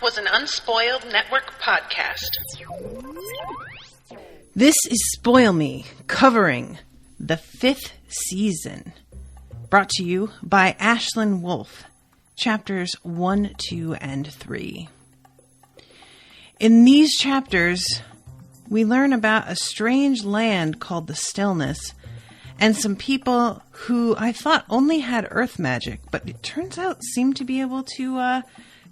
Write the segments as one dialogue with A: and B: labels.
A: was an Unspoiled Network podcast.
B: This is Spoil Me, covering the 5th season. Brought to you by Ashlynn Wolf, chapters 1, 2, and 3. In these chapters, we learn about a strange land called the Stillness, and some people who I thought only had earth magic, but it turns out seem to be able to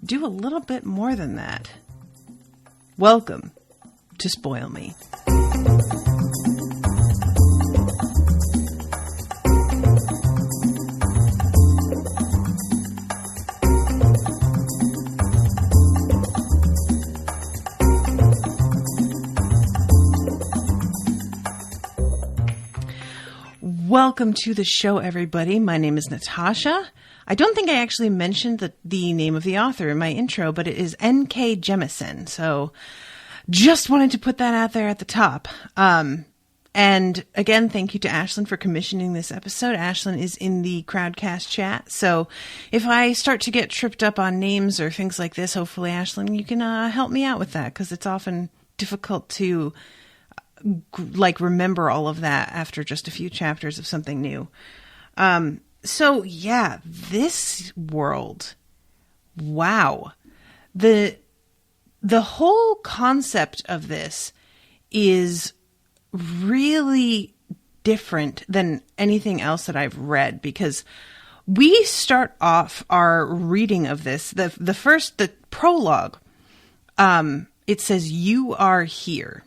B: do a little bit more than that. Welcome to Spoil Me. Welcome to the show, everybody. My name is Natasha. I don't think I actually mentioned the name of the author in my intro, but it is N.K. Jemisin. So just wanted to put that out there at the top. And again, thank you to Ashlynn for commissioning this episode. Ashlynn is in the Crowdcast chat. So if I start to get tripped up on names or things like this, hopefully, Ashlynn, you can help me out with that, because it's often difficult to remember all of that after just a few chapters of something new. So yeah, this world, wow. The whole concept of this is really different than anything else that I've read, because we start off our reading of this, the prologue, it says, "You are here."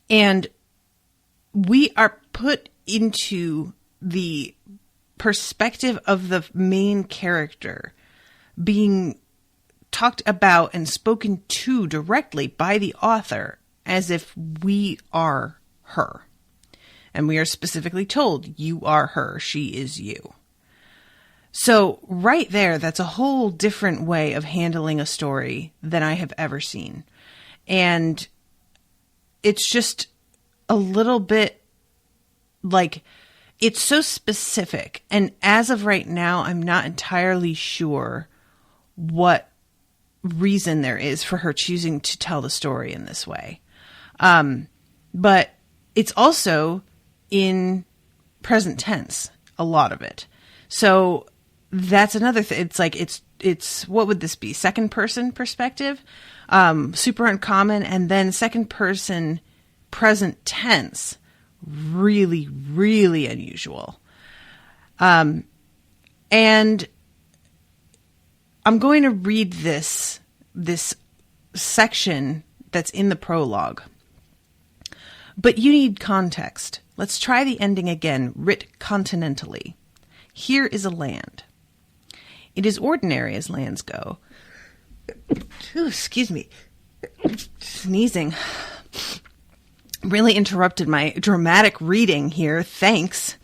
B: And we are put into the perspective of the main character being talked about and spoken to directly by the author as if we are her. And we are specifically told, you are her, she is you. So right there, that's a whole different way of handling a story than I have ever seen. And it's just a little bit like, it's so specific. And as of right now, I'm not entirely sure what reason there is for her choosing to tell the story in this way. But it's also in present tense, a lot of it. So that's another thing. It's like, it's what would this be? Second person perspective? Super uncommon. And then second person present tense, really, really unusual. And I'm going to read this section that's in the prologue. But you need context. Let's try the ending again, writ continentally. Here is a land. It is ordinary as lands go. Ooh, excuse me. Sneezing. Really interrupted my dramatic reading here. Thanks.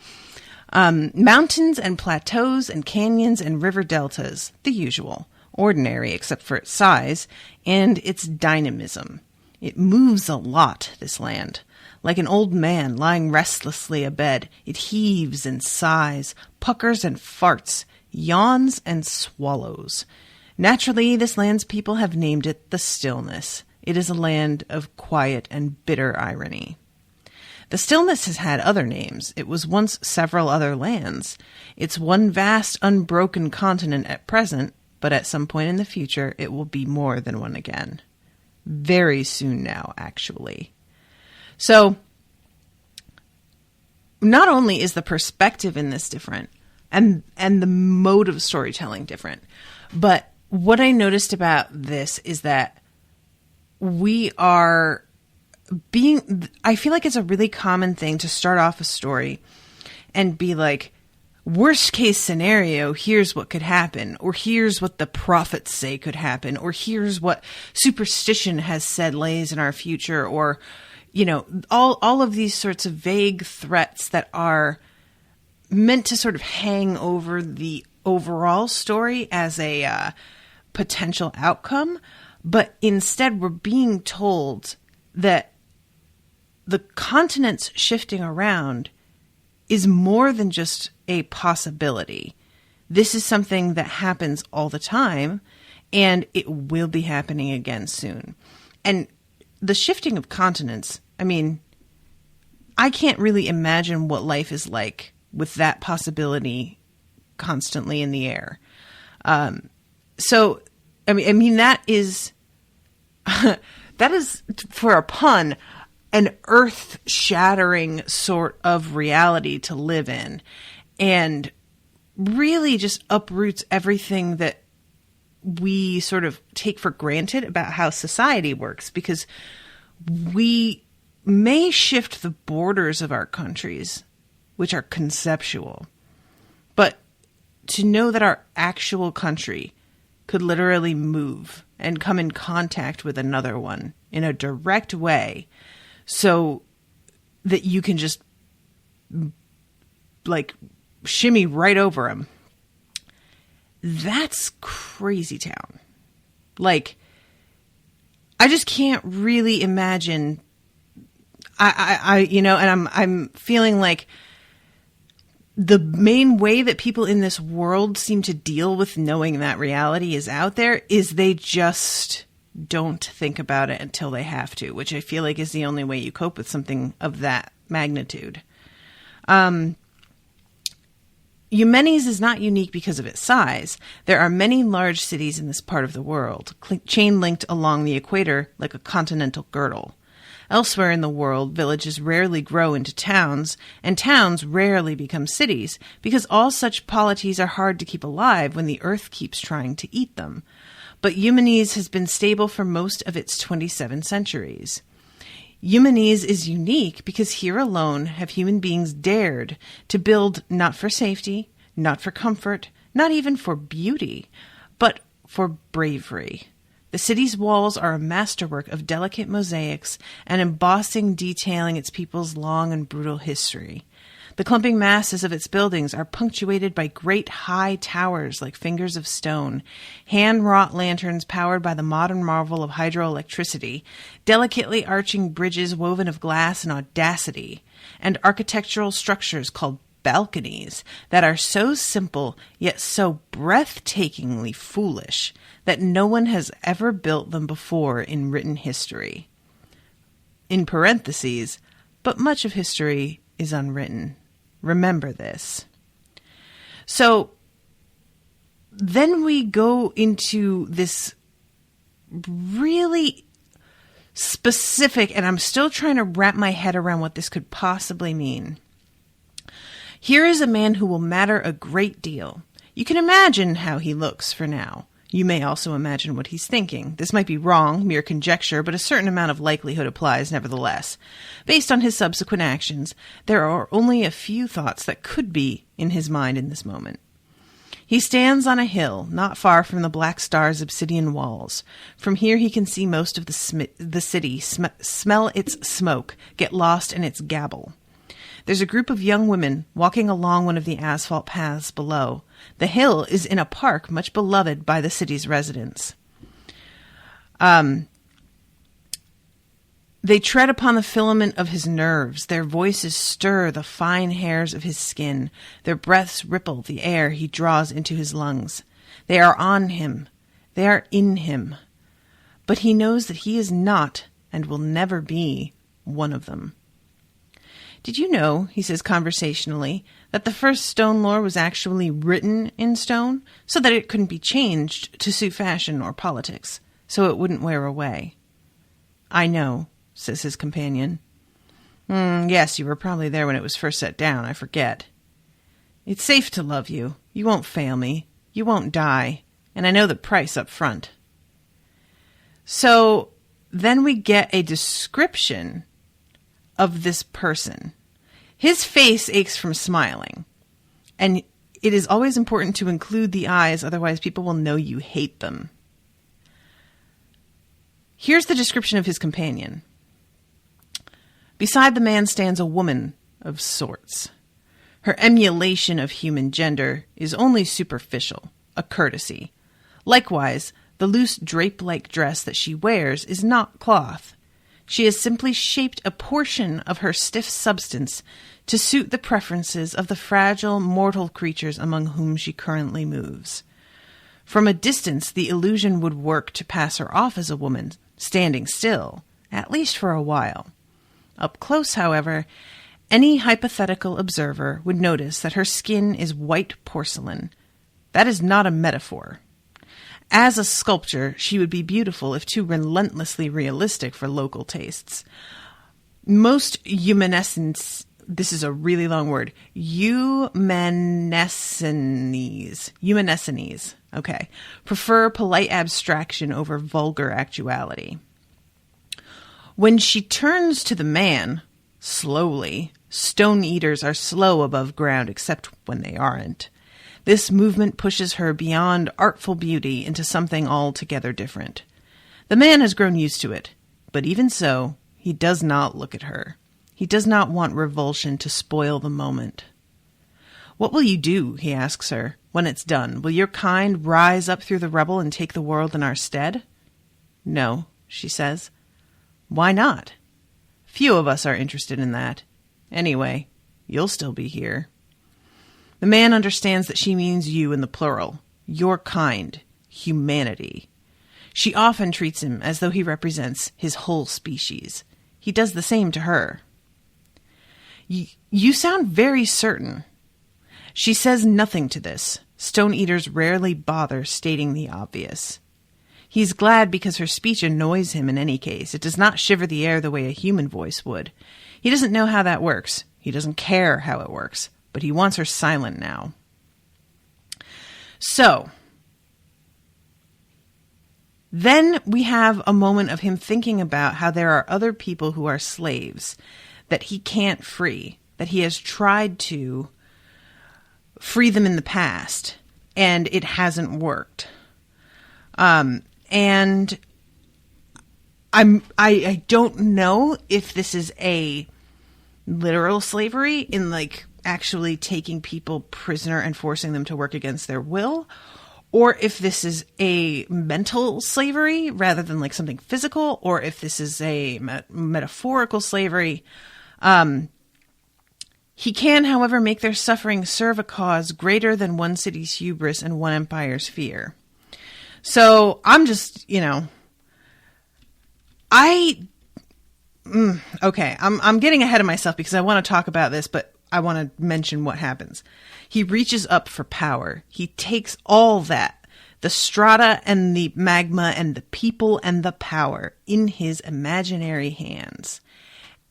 B: Mountains and plateaus and canyons and river deltas. The usual. Ordinary except for its size and its dynamism. It moves a lot, this land. Like an old man lying restlessly abed, it heaves and sighs, puckers and farts, yawns and swallows. Naturally, this land's people have named it the Stillness. It is a land of quiet and bitter irony. The Stillness has had other names. It was once several other lands. It's one vast, unbroken continent at present, but at some point in the future, it will be more than one again. Very soon now, actually. So, not only is the perspective in this different, and the mode of storytelling different, but what I noticed about this is that we are I feel like it's a really common thing to start off a story and be like, worst case scenario, here's what could happen, or here's what the prophets say could happen, or here's what superstition has said lays in our future, or, you know, all of these sorts of vague threats that are meant to sort of hang over the overall story as a potential outcome. But instead, we're being told that the continents shifting around is more than just a possibility. This is something that happens all the time, And it will be happening again soon. And the shifting of continents, I mean, I can't really imagine what life is like with that possibility constantly in the air. So, I mean, that is, that is, for a pun, an earth-shattering sort of reality to live in, and really just uproots everything that we sort of take for granted about how society works, because we may shift the borders of our countries, which are conceptual, but to know that our actual country could literally move and come in contact with another one in a direct way, so that you can just like shimmy right over them. That's crazy town. Like, I just can't really imagine. And I'm feeling like the main way that people in this world seem to deal with knowing that reality is out there is they just don't think about it until they have to, which I feel like is the only way you cope with something of that magnitude. Eumenes is not unique because of its size. There are many large cities in this part of the world, chain-linked along the equator like a continental girdle. Elsewhere in the world, villages rarely grow into towns, and towns rarely become cities, because all such polities are hard to keep alive when the earth keeps trying to eat them. But Eumenes has been stable for most of its 27 centuries. Eumenes is unique because here alone have human beings dared to build not for safety, not for comfort, not even for beauty, but for bravery. The city's walls are a masterwork of delicate mosaics and embossing detailing its people's long and brutal history. The clumping masses of its buildings are punctuated by great high towers like fingers of stone, hand-wrought lanterns powered by the modern marvel of hydroelectricity, delicately arching bridges woven of glass and audacity, and architectural structures called balconies that are so simple yet so breathtakingly foolish that no one has ever built them before in written history. In parentheses, but much of history is unwritten. Remember this. So then we go into this really specific, and I'm still trying to wrap my head around what this could possibly mean. Here is a man who will matter a great deal. You can imagine how he looks for now. You may also imagine what he's thinking. This might be wrong, mere conjecture, but a certain amount of likelihood applies nevertheless. Based on his subsequent actions, there are only a few thoughts that could be in his mind in this moment. He stands on a hill, not far from the Black Star's obsidian walls. From here he can see most of the city, smell its smoke, get lost in its gabble. There's a group of young women walking along one of the asphalt paths below. The hill is in a park much beloved by the city's residents. They tread upon the filament of his nerves. Their voices stir the fine hairs of his skin. Their breaths ripple the air he draws into his lungs. They are on him. They are in him. But he knows that he is not and will never be one of them. Did you know, he says conversationally, that the first stone lore was actually written in stone so that it couldn't be changed to suit fashion or politics, so it wouldn't wear away? I know, says his companion. Yes, you were probably there when it was first set down, I forget. It's safe to love you. You won't fail me. You won't die. And I know the price up front. So then we get a description of this person. His face aches from smiling, and it is always important to include the eyes, otherwise people will know you hate them. Here's the description of his companion. Beside the man stands a woman of sorts. Her emulation of human gender is only superficial, a courtesy. Likewise, the loose drape-like dress that she wears is not cloth. She has simply shaped a portion of her stiff substance to suit the preferences of the fragile, mortal creatures among whom she currently moves. From a distance, the illusion would work to pass her off as a woman standing still, at least for a while. Up close, however, any hypothetical observer would notice that her skin is white porcelain. That is not a metaphor. As a sculpture, she would be beautiful if too relentlessly realistic for local tastes. Most humanescents, this is a really long word, humanescentes, okay, prefer polite abstraction over vulgar actuality. When she turns to the man, slowly, stone eaters are slow above ground except when they aren't. This movement pushes her beyond artful beauty into something altogether different. The man has grown used to it, but even so, he does not look at her. He does not want revulsion to spoil the moment. "What will you do," he asks her, "when it's done? Will your kind rise up through the rubble and take the world in our stead?" "No," she says. "Why not? Few of us are interested in that. Anyway, you'll still be here." The man understands that she means you in the plural. Your kind. Humanity. She often treats him as though he represents his whole species. He does the same to her. You sound very certain." She says nothing to this. Stone eaters rarely bother stating the obvious. He's glad because her speech annoys him in any case. It does not shiver the air the way a human voice would. He doesn't know how that works. He doesn't care how it works. But he wants her silent now. So, then we have a moment of him thinking about how there are other people who are slaves that he can't free, that he has tried to free them in the past, and it hasn't worked. And I don't know if this is a literal slavery in like actually taking people prisoner and forcing them to work against their will, or if this is a mental slavery rather than like something physical, or if this is a metaphorical slavery. He can, however, make their suffering serve a cause greater than one city's hubris and one empire's fear. So I'm just, okay, I'm getting ahead of myself because I want to talk about this, but I want to mention what happens. He reaches up for power. He takes all that, the strata and the magma and the people and the power, in his imaginary hands.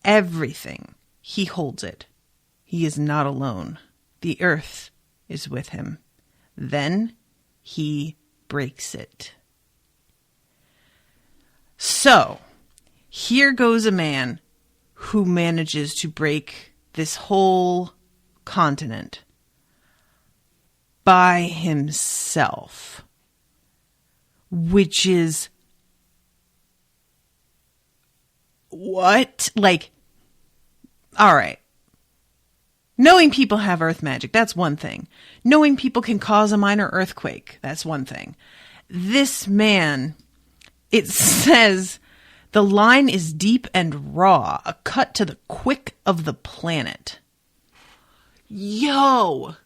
B: Everything. He holds it. He is not alone. The earth is with him. Then he breaks it. So, here goes a man who manages to break this whole continent by himself, which is what? Like, all right. Knowing people have earth magic, that's one thing. Knowing people can cause a minor earthquake, that's one thing. This man, it says, the line is deep and raw, a cut to the quick of the planet. Yo!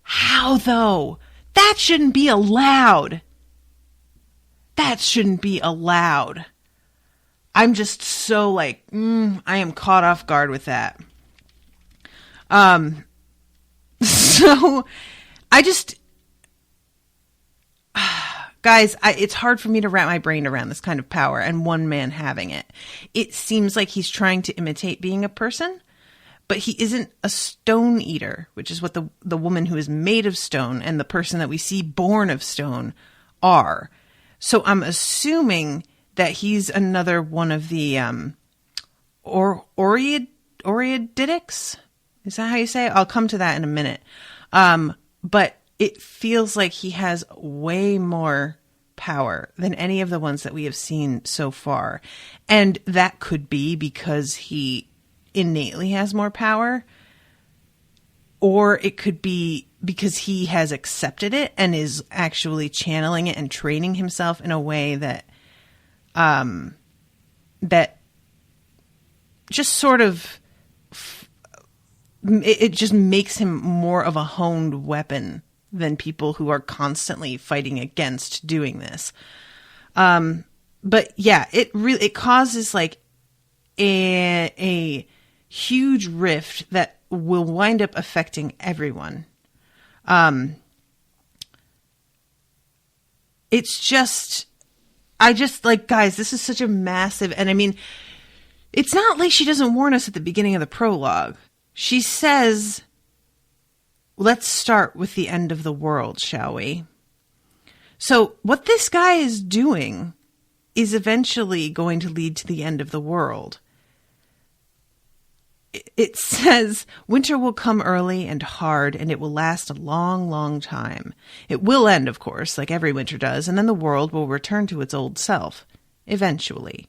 B: How though? That shouldn't be allowed. That shouldn't be allowed. I'm just so like, I am caught off guard with that. So I just, guys, it's hard for me to wrap my brain around this kind of power and one man having it. It seems like he's trying to imitate being a person, but he isn't a stone eater, which is what the woman who is made of stone and the person that we see born of stone are. So I'm assuming that he's another one of the Oreadics. Is that how you say it? I'll come to that in a minute. But it feels like he has way more power than any of the ones that we have seen so far. And that could be because he innately has more power. Or it could be because he has accepted it and is actually channeling it and training himself in a way that that just sort of it just makes him more of a honed weapon than people who are constantly fighting against doing this. But yeah, it causes like a huge rift that will wind up affecting everyone. It's just, guys, this is such a massive, and I mean, it's not like she doesn't warn us at the beginning of the prologue. She says, let's start with the end of the world, shall we? So what this guy is doing is eventually going to lead to the end of the world. It says, winter will come early and hard, and it will last a long, long time. It will end, of course, like every winter does, and then the world will return to its old self. Eventually.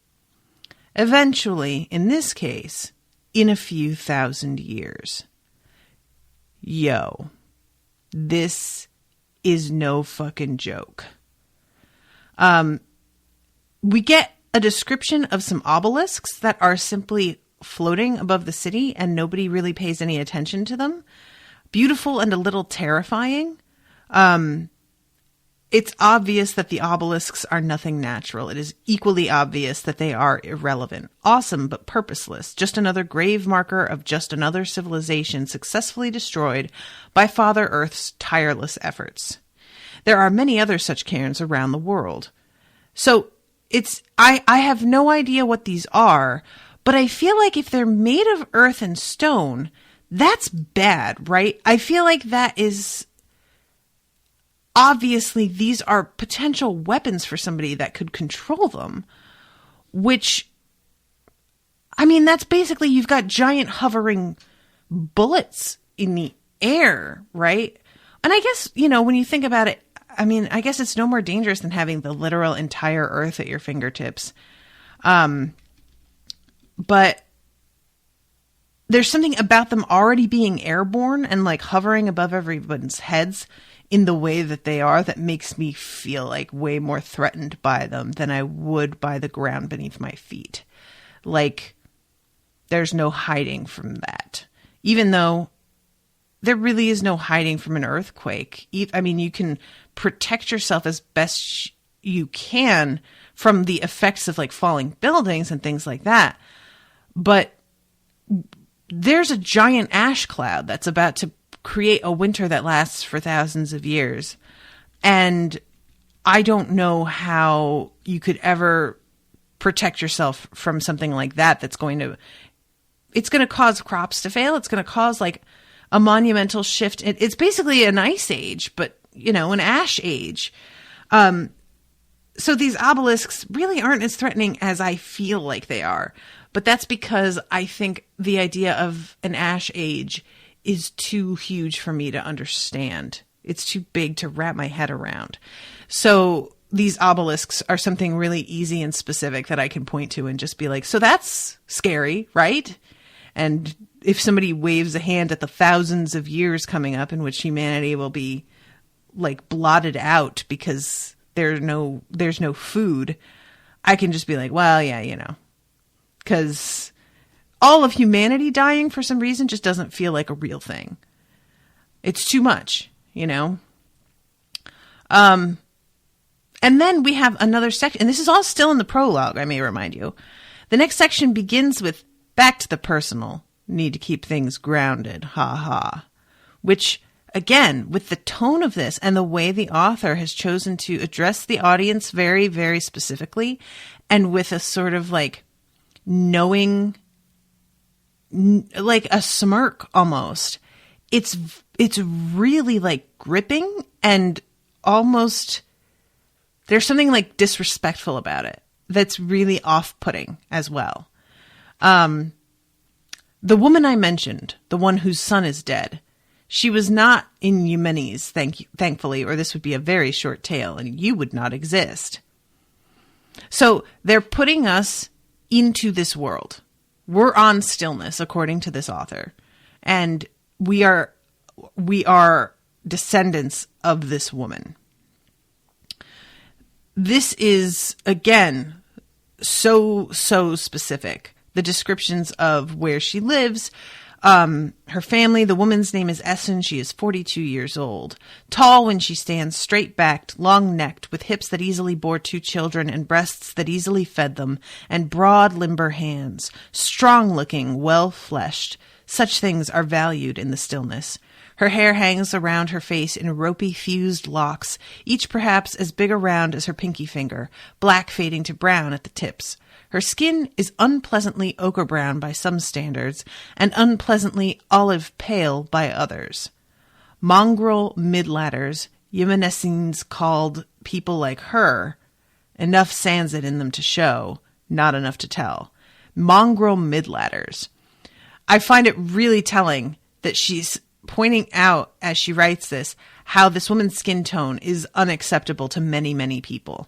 B: Eventually, in this case, in a few thousand years. Yo. This is no fucking joke. We get a description of some obelisks that are simply floating above the city and nobody really pays any attention to them. Beautiful and a little terrifying. It's obvious that the obelisks are nothing natural. It is equally obvious that they are irrelevant. Awesome, but purposeless. Just another grave marker of just another civilization successfully destroyed by Father Earth's tireless efforts. There are many other such cairns around the world. So I have no idea what these are, but I feel like if they're made of earth and stone, that's bad, right? I feel like that is... Obviously, these are potential weapons for somebody that could control them, which... I mean, that's basically, you've got giant hovering bullets in the air, right? And I guess, when you think about it, I mean, I guess it's no more dangerous than having the literal entire earth at your fingertips. But there's something about them already being airborne and like hovering above everyone's heads in the way that they are that makes me feel like way more threatened by them than I would by the ground beneath my feet. Like, there's no hiding from that. Even though there really is no hiding from an earthquake. I mean, you can protect yourself as best you can from the effects of like falling buildings and things like that. But there's a giant ash cloud that's about to create a winter that lasts for thousands of years. And I don't know how you could ever protect yourself from something like that it's going to cause crops to fail. It's going to cause like a monumental shift. It's basically an ice age, but, an ash age. So these obelisks really aren't as threatening as I feel like they are. But that's because I think the idea of an ash age is too huge for me to understand. It's too big to wrap my head around. So these obelisks are something really easy and specific that I can point to and just be like, so that's scary, right? And if somebody waves a hand at the thousands of years coming up in which humanity will be like blotted out because there's no food, I can just be like, well, yeah, because all of humanity dying for some reason just doesn't feel like a real thing. It's too much, And then we have another section, and this is all still in the prologue, I may remind you. The next section begins with back to the personal. Need to keep things grounded. Ha ha. Which, again, with the tone of this and the way the author has chosen to address the audience very, very specifically, and with a sort of like knowing, like a smirk almost. It's really like gripping and almost, there's something like disrespectful about it that's really off-putting as well. The woman I mentioned, the one whose son is dead, she was not in Eumenes, thankfully, or this would be a very short tale and you would not exist. So they're putting us into this world. We're on Stillness, according to this author. And we are descendants of this woman. This is, again, so specific. The descriptions of where she lives Her family, the woman's name is Essun. She is 42 years old. Tall when she stands, straight-backed, long-necked, with hips that easily bore 2 children and breasts that easily fed them, and broad, limber hands. Strong-looking, well-fleshed. Such things are valued in the stillness. Her hair hangs around her face in ropey, fused locks, each perhaps as big around as her pinky finger, black fading to brown at the tips. Her skin is unpleasantly ochre brown by some standards, and unpleasantly olive pale by others. Mongrel midladders, Yemenessines called people like her, enough sans it in them to show, not enough to tell. Mongrel midladders. I find it really telling that she's pointing out, as she writes this, how this woman's skin tone is unacceptable to many, many people.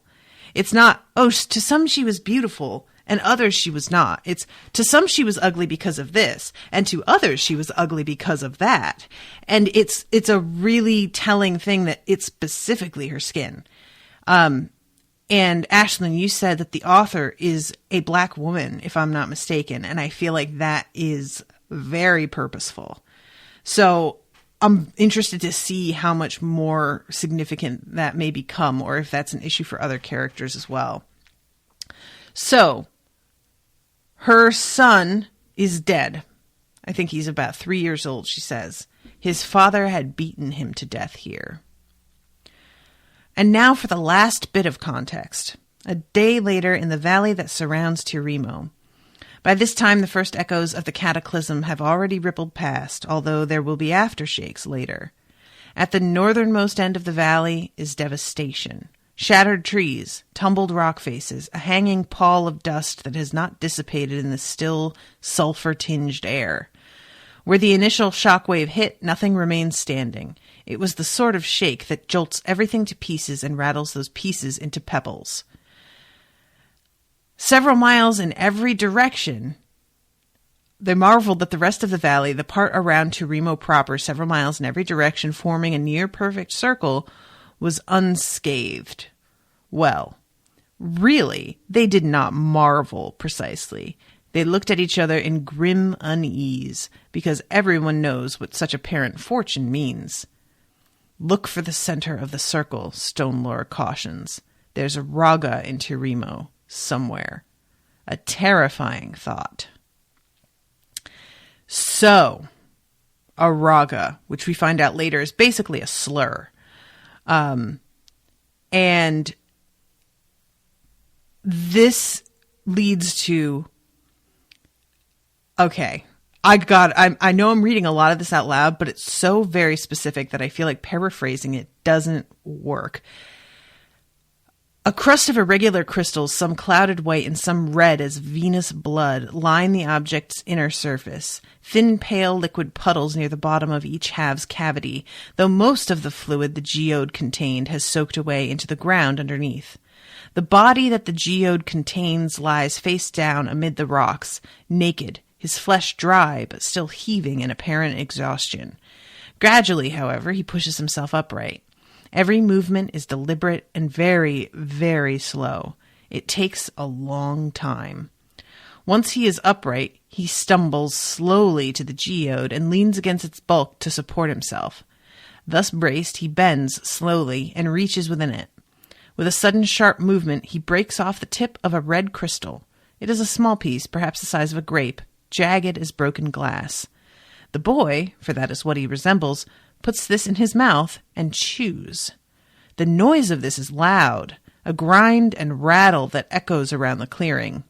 B: It's not, oh, to some she was beautiful, and others she was not. It's, to some she was ugly because of this, and to others she was ugly because of that. And it's a really telling thing that it's specifically her skin. And Ashlynn, you said that the author is a black woman, if I'm not mistaken, and I feel like that is very purposeful. So I'm interested to see how much more significant that may become, or if that's an issue for other characters as well. So, her son is dead. I think he's about 3 years old, she says. His father had beaten him to death here. And now for the last bit of context. A day later in the valley that surrounds Tirimo. By this time, the first echoes of the cataclysm have already rippled past, although there will be aftershakes later. At the northernmost end of the valley is devastation. Shattered trees, tumbled rock faces, a hanging pall of dust that has not dissipated in the still, sulfur-tinged air. Where the initial shockwave hit, nothing remains standing. It was the sort of shake that jolts everything to pieces and rattles those pieces into pebbles. Several miles in every direction, they marveled that the rest of the valley, the part around Tirimo proper, several miles in every direction, forming a near-perfect circle, was unscathed. Well, really, they did not marvel precisely. They looked at each other in grim unease, because everyone knows what such apparent fortune means. Look for the center of the circle, Stonelore cautions. There's a raga in Tirimo. Somewhere. A terrifying thought. So, a raga, which we find out later is basically a slur. And this leads to, okay, I know I'm reading a lot of this out loud, but it's so very specific that I feel like paraphrasing it doesn't work. A crust of irregular crystals, some clouded white and some red as venous blood, line the object's inner surface. Thin, pale liquid puddles near the bottom of each halve's cavity, though most of the fluid the geode contained has soaked away into the ground underneath. The body that the geode contains lies face down amid the rocks, naked, his flesh dry but still heaving in apparent exhaustion. Gradually, however, he pushes himself upright. Every movement is deliberate and very, very slow. It takes a long time. Once he is upright, he stumbles slowly to the geode and leans against its bulk to support himself. Thus braced, he bends slowly and reaches within it. With a sudden sharp movement, he breaks off the tip of a red crystal. It is a small piece, perhaps the size of a grape, jagged as broken glass. The boy, for that is what he resembles, puts this in his mouth and chews. The noise of this is loud, a grind and rattle that echoes around the clearing.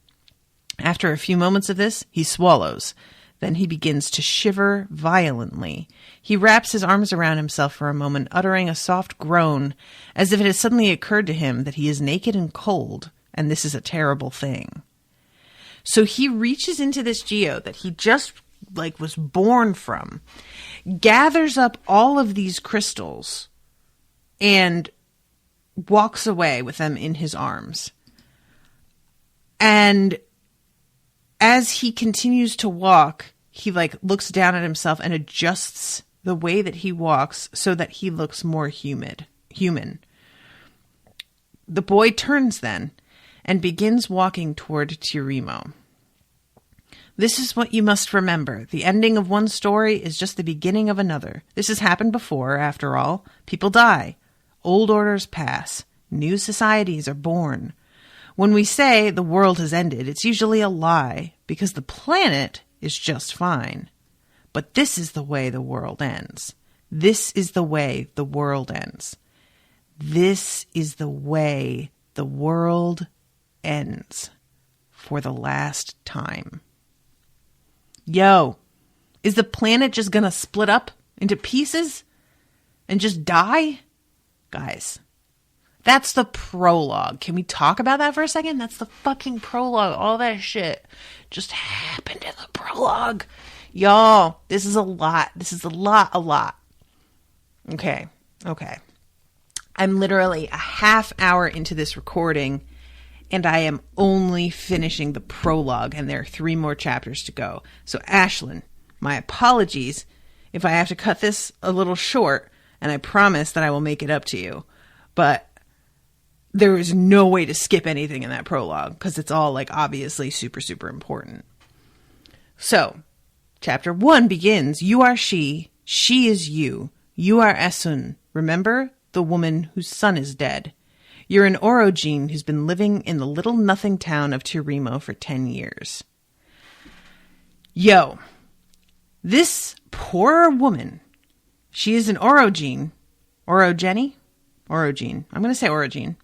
B: After a few moments of this, he swallows. Then he begins to shiver violently. He wraps his arms around himself for a moment, uttering a soft groan, as if it has suddenly occurred to him that he is naked and cold, and this is a terrible thing. So he reaches into this geode that he just was born from, gathers up all of these crystals, and walks away with them in his arms. And as he continues to walk, he looks down at himself and adjusts the way that he walks so that he looks more human. The boy turns then and begins walking toward Tirimo. This is what you must remember. The ending of one story is just the beginning of another. This has happened before, after all. People die. Old orders pass. New societies are born. When we say the world has ended, it's usually a lie, because the planet is just fine. But this is the way the world ends. This is the way the world ends. This is the way the world ends for the last time. Yo, is the planet just gonna split up into pieces and just die? Guys, that's the prologue. Can we talk about that for a second? That's the fucking prologue. All that shit just happened in the prologue. Y'all, this is a lot. This is a lot. Okay. I'm literally a half hour into this recording, and I am only finishing the prologue, and there are 3 more chapters to go. So, Ashlynn, my apologies if I have to cut this a little short, and I promise that I will make it up to you. But there is no way to skip anything in that prologue, because it's all, like, obviously super, super important. So, chapter 1 begins, you are she is you. You are Essun. Remember? The woman whose son is dead. You're an orogene who's been living in the little nothing town of Tirimo for 10 years. Yo, this poor woman, she is an orogene. Orogene? Orogene. I'm going to say orogene.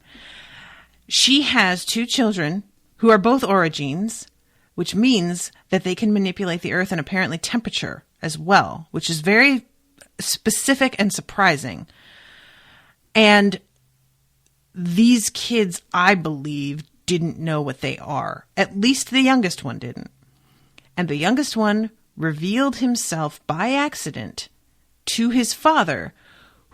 B: She has 2 children who are both orogenes, which means that they can manipulate the earth and apparently temperature as well, which is very specific and surprising. And these kids, I believe, didn't know what they are. At least the youngest one didn't. And the youngest one revealed himself by accident to his father,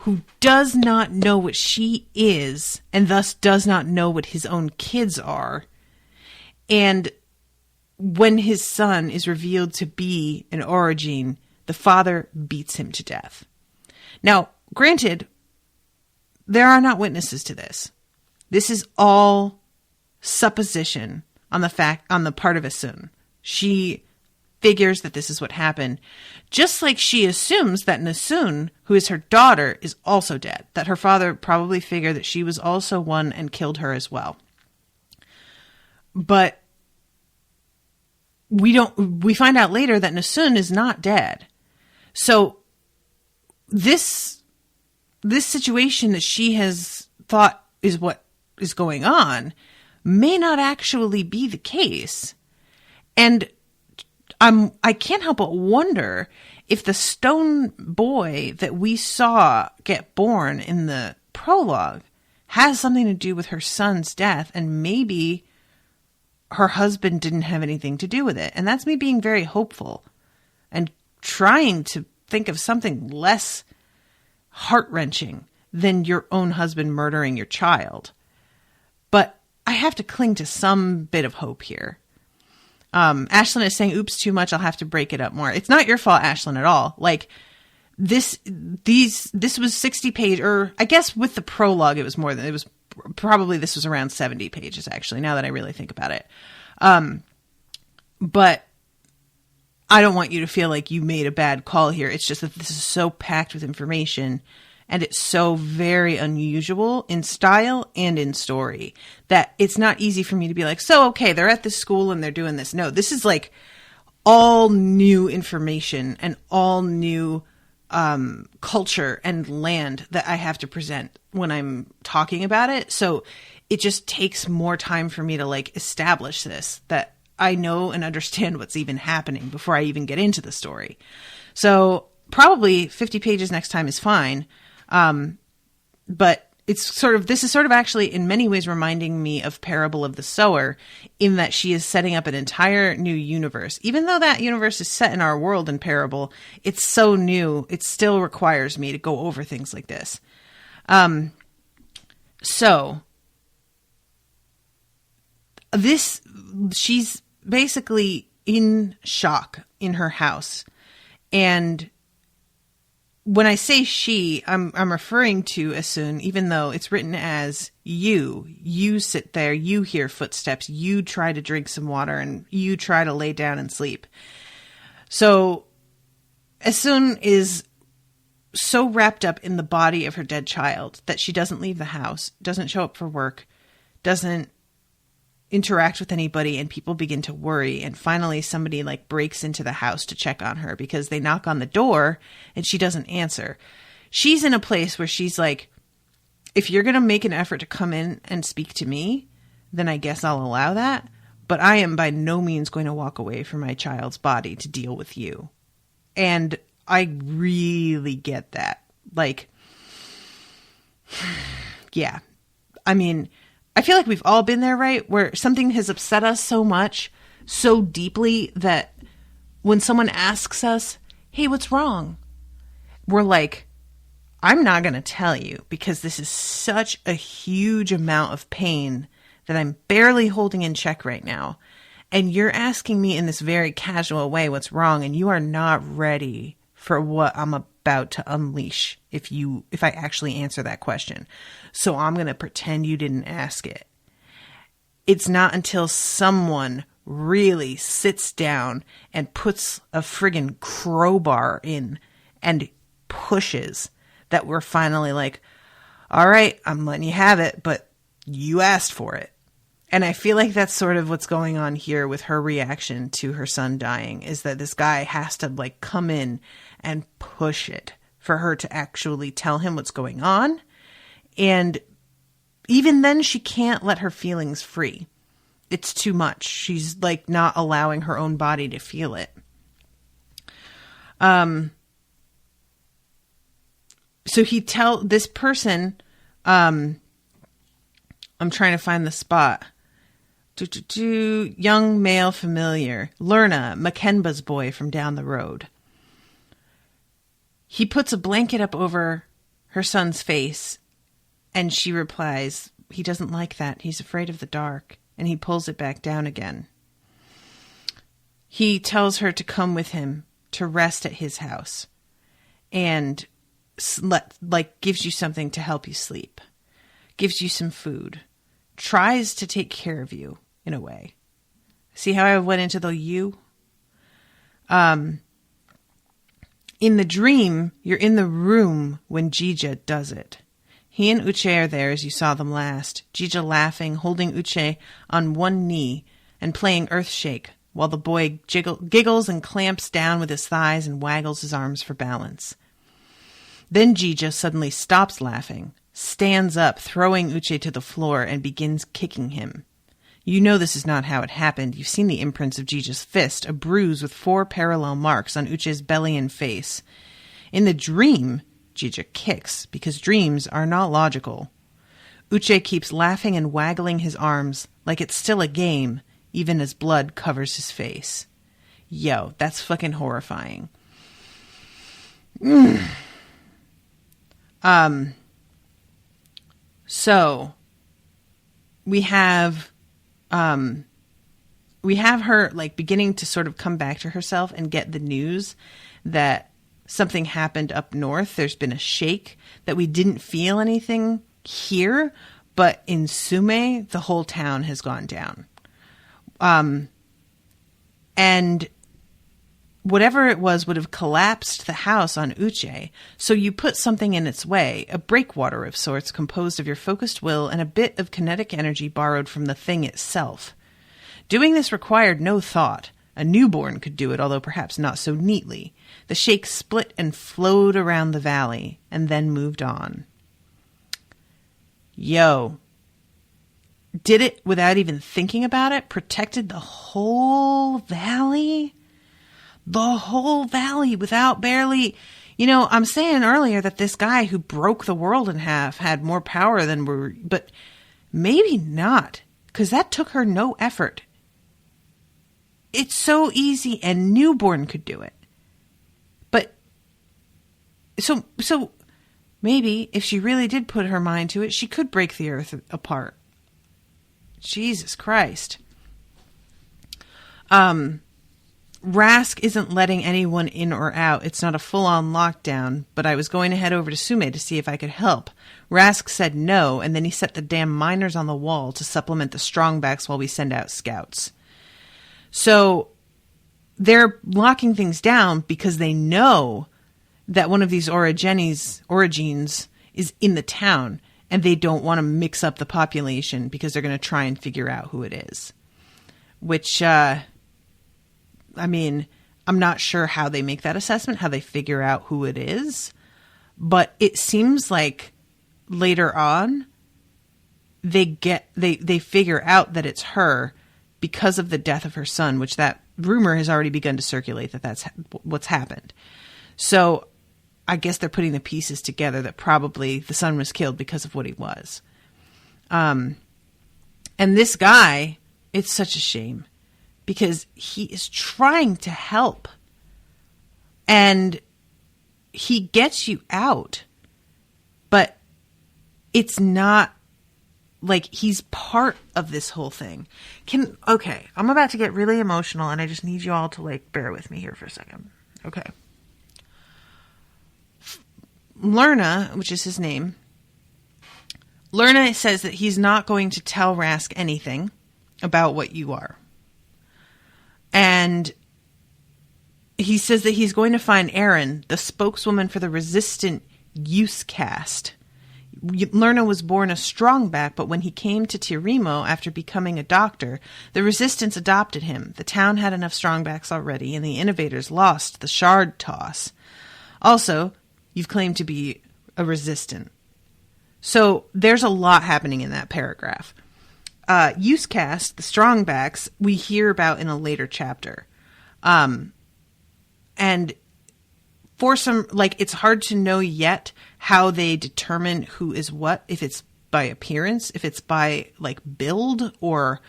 B: who does not know what she is, and thus does not know what his own kids are. And when his son is revealed to be an orogene, the father beats him to death. Now, granted, there are not witnesses to this. This is all supposition on the part of Essun. She figures that this is what happened, just like she assumes that Essun, who is her daughter, is also dead, that her father probably figured that she was also one and killed her as well. But we find out later that Essun is not dead. So this situation that she has thought is what is going on may not actually be the case. And I can't help but wonder if the stone boy that we saw get born in the prologue has something to do with her son's death, and maybe her husband didn't have anything to do with it. And that's me being very hopeful and trying to think of something less heart-wrenching than your own husband murdering your child. But I have to cling to some bit of hope here. Ashlynn is saying, oops, too much. I'll have to break it up more. It's not your fault, Ashlynn, at all. Like, this was 60 page, or I guess with the prologue, this was around 70 pages, actually, now that I really think about it. But I don't want you to feel like you made a bad call here. It's just that this is so packed with information, and it's so very unusual in style and in story that it's not easy for me to be like, so, okay, they're at this school and they're doing this. No, this is like all new information and all new culture and land that I have to present when I'm talking about it. So it just takes more time for me to like establish this, that I know and understand what's even happening before I even get into the story. So probably 50 pages next time is fine. But this is sort of actually in many ways reminding me of Parable of the Sower, in that she is setting up an entire new universe. Even though that universe is set in our world in Parable, it's so new, it still requires me to go over things like this. She's basically in shock in her house, and when I say she, I'm referring to Essun, even though it's written as you. You sit there, you hear footsteps, you try to drink some water, and you try to lay down and sleep. So Essun is so wrapped up in the body of her dead child that she doesn't leave the house, doesn't show up for work, doesn't interact with anybody, and people begin to worry. And finally somebody like breaks into the house to check on her because they knock on the door and she doesn't answer. She's in a place where she's like, if you're going to make an effort to come in and speak to me, then I guess I'll allow that. But I am by no means going to walk away from my child's body to deal with you. And I really get that. Like, yeah. I mean, I feel like we've all been there, right? Where something has upset us so much, so deeply, that when someone asks us, hey, what's wrong? We're like, I'm not going to tell you because this is such a huge amount of pain that I'm barely holding in check right now. And you're asking me in this very casual way what's wrong, and you are not ready for what I'm about to unleash if I actually answer that question. So I'm going to pretend you didn't ask it. It's not until someone really sits down and puts a friggin' crowbar in and pushes that we're finally like, all right, I'm letting you have it, but you asked for it. And I feel like that's sort of what's going on here with her reaction to her son dying, is that this guy has to like come in and push it for her to actually tell him what's going on. And even then she can't let her feelings free. It's too much. She's like not allowing her own body to feel it. So this person, I'm trying to find the spot. Young male familiar, Lerna, Makenba's boy from down the road. He puts a blanket up over her son's face, and she replies, he doesn't like that. He's afraid of the dark, and he pulls it back down again. He tells her to come with him to rest at his house, and gives you something to help you sleep, gives you some food, tries to take care of you in a way. See how I went into the you? In the dream, you're in the room when Jija does it. He and Uche are there as you saw them last, Jija laughing, holding Uche on one knee and playing Earthshake, while the boy giggles and clamps down with his thighs and waggles his arms for balance. Then Jija suddenly stops laughing, stands up, throwing Uche to the floor, and begins kicking him. You know this is not how it happened. You've seen the imprints of Jija's fist, a bruise with 4 parallel marks on Uche's belly and face. In the dream, Jija kicks, because dreams are not logical. Uche keeps laughing and waggling his arms like it's still a game, even as blood covers his face. Yo, that's fucking horrifying. So we have her like beginning to sort of come back to herself and get the news that something happened up north. There's been a shake, that we didn't feel anything here, but in Sume, the whole town has gone down. And whatever it was would have collapsed the house on Uche, so you put something in its way, a breakwater of sorts composed of your focused will and a bit of kinetic energy borrowed from the thing itself. Doing this required no thought. A newborn could do it, although perhaps not so neatly. The shake split and flowed around the valley, and then moved on. Yo. Did it without even thinking about it? Protected the whole valley? The whole valley without barely... You know, I'm saying earlier that this guy who broke the world in half had more power than we're... But maybe not, because that took her no effort. It's so easy, and newborn could do it. But... So maybe if she really did put her mind to it, she could break the earth apart. Jesus Christ. Rask isn't letting anyone in or out. It's not a full-on lockdown, but I was going to head over to Sume to see if I could help. Rask said no, and then he set the damn miners on the wall to supplement the strongbacks while we send out scouts. So they're locking things down because they know that one of these origines is in the town, and they don't want to mix up the population because they're going to try and figure out who it is. Which, I mean, I'm not sure how they make that assessment, how they figure out who it is, but it seems like later on they figure out that it's her because of the death of her son, which that rumor has already begun to circulate that that's what's happened. So I guess they're putting the pieces together that probably the son was killed because of what he was. And this guy, it's such a shame because he is trying to help and he gets you out, but it's not like he's part of this whole thing. Okay, I'm about to get really emotional and I just need you all to like bear with me here for a second. Okay. Lerna, which is his name, Lerna says that he's not going to tell Rask anything about what you are. And he says that he's going to find Erin, the spokeswoman for the resistant use caste. Lerna was born a strongback, but when he came to Tirimo after becoming a doctor, the resistance adopted him. The town had enough strongbacks already, and the innovators lost the shard toss. Also, you've claimed to be a resistant. So there's a lot happening in that paragraph. Use cast, the strongbacks, we hear about in a later chapter. And for some, like, it's hard to know yet how they determine who is what, if it's by appearance, if it's by, like, build, or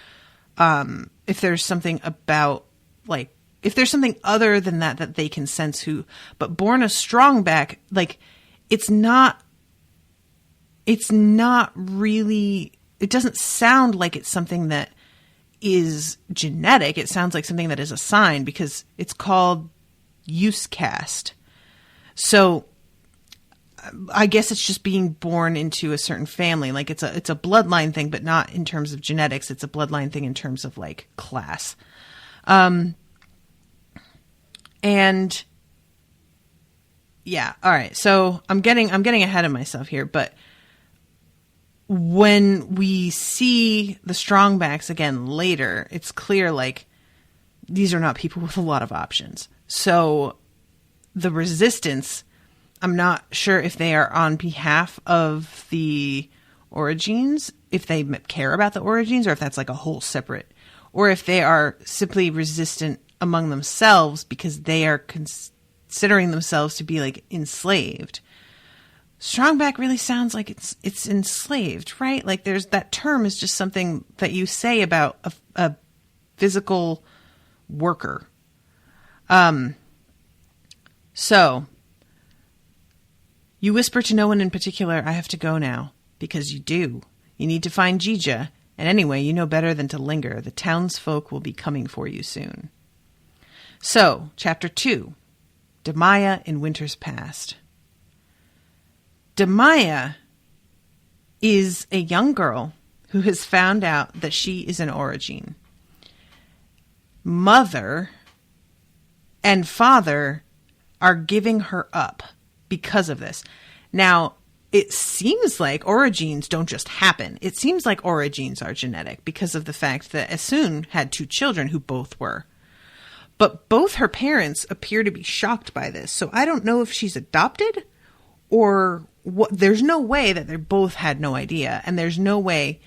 B: if there's something about, like, if there's something other than that they can sense who. But born a strongback, like, it's not really, it doesn't sound like it's something that is genetic. It sounds like something that is assigned because it's called use cast. So I guess it's just being born into a certain family. Like it's a bloodline thing, but not in terms of genetics. It's a bloodline thing in terms of like class. And yeah, all right. So I'm getting ahead of myself here, but when we see the strongbacks again later, it's clear like these are not people with a lot of options. So the resistance, I'm not sure if they are on behalf of the origins, if they care about the origins, or if that's like a whole separate, or if they are simply resistant among themselves because they are considering themselves to be like enslaved. Strongback really sounds like it's enslaved, right? Like there's that term is just something that you say about a physical worker. So you whisper to no one in particular, I have to go now, because you do. You need to find Jija, and anyway, you know better than to linger. The townsfolk will be coming for you soon. So, Chapter 2, Damaya in Winter's Past. Damaya is a young girl who has found out that she is an origin. Mother and father are giving her up because of this. Now, it seems like origins don't just happen. It seems like origins are genetic because of the fact that Essun had 2 children who both were. But both her parents appear to be shocked by this. So I don't know if she's adopted or what. There's no way that they both had no idea. And there's no way,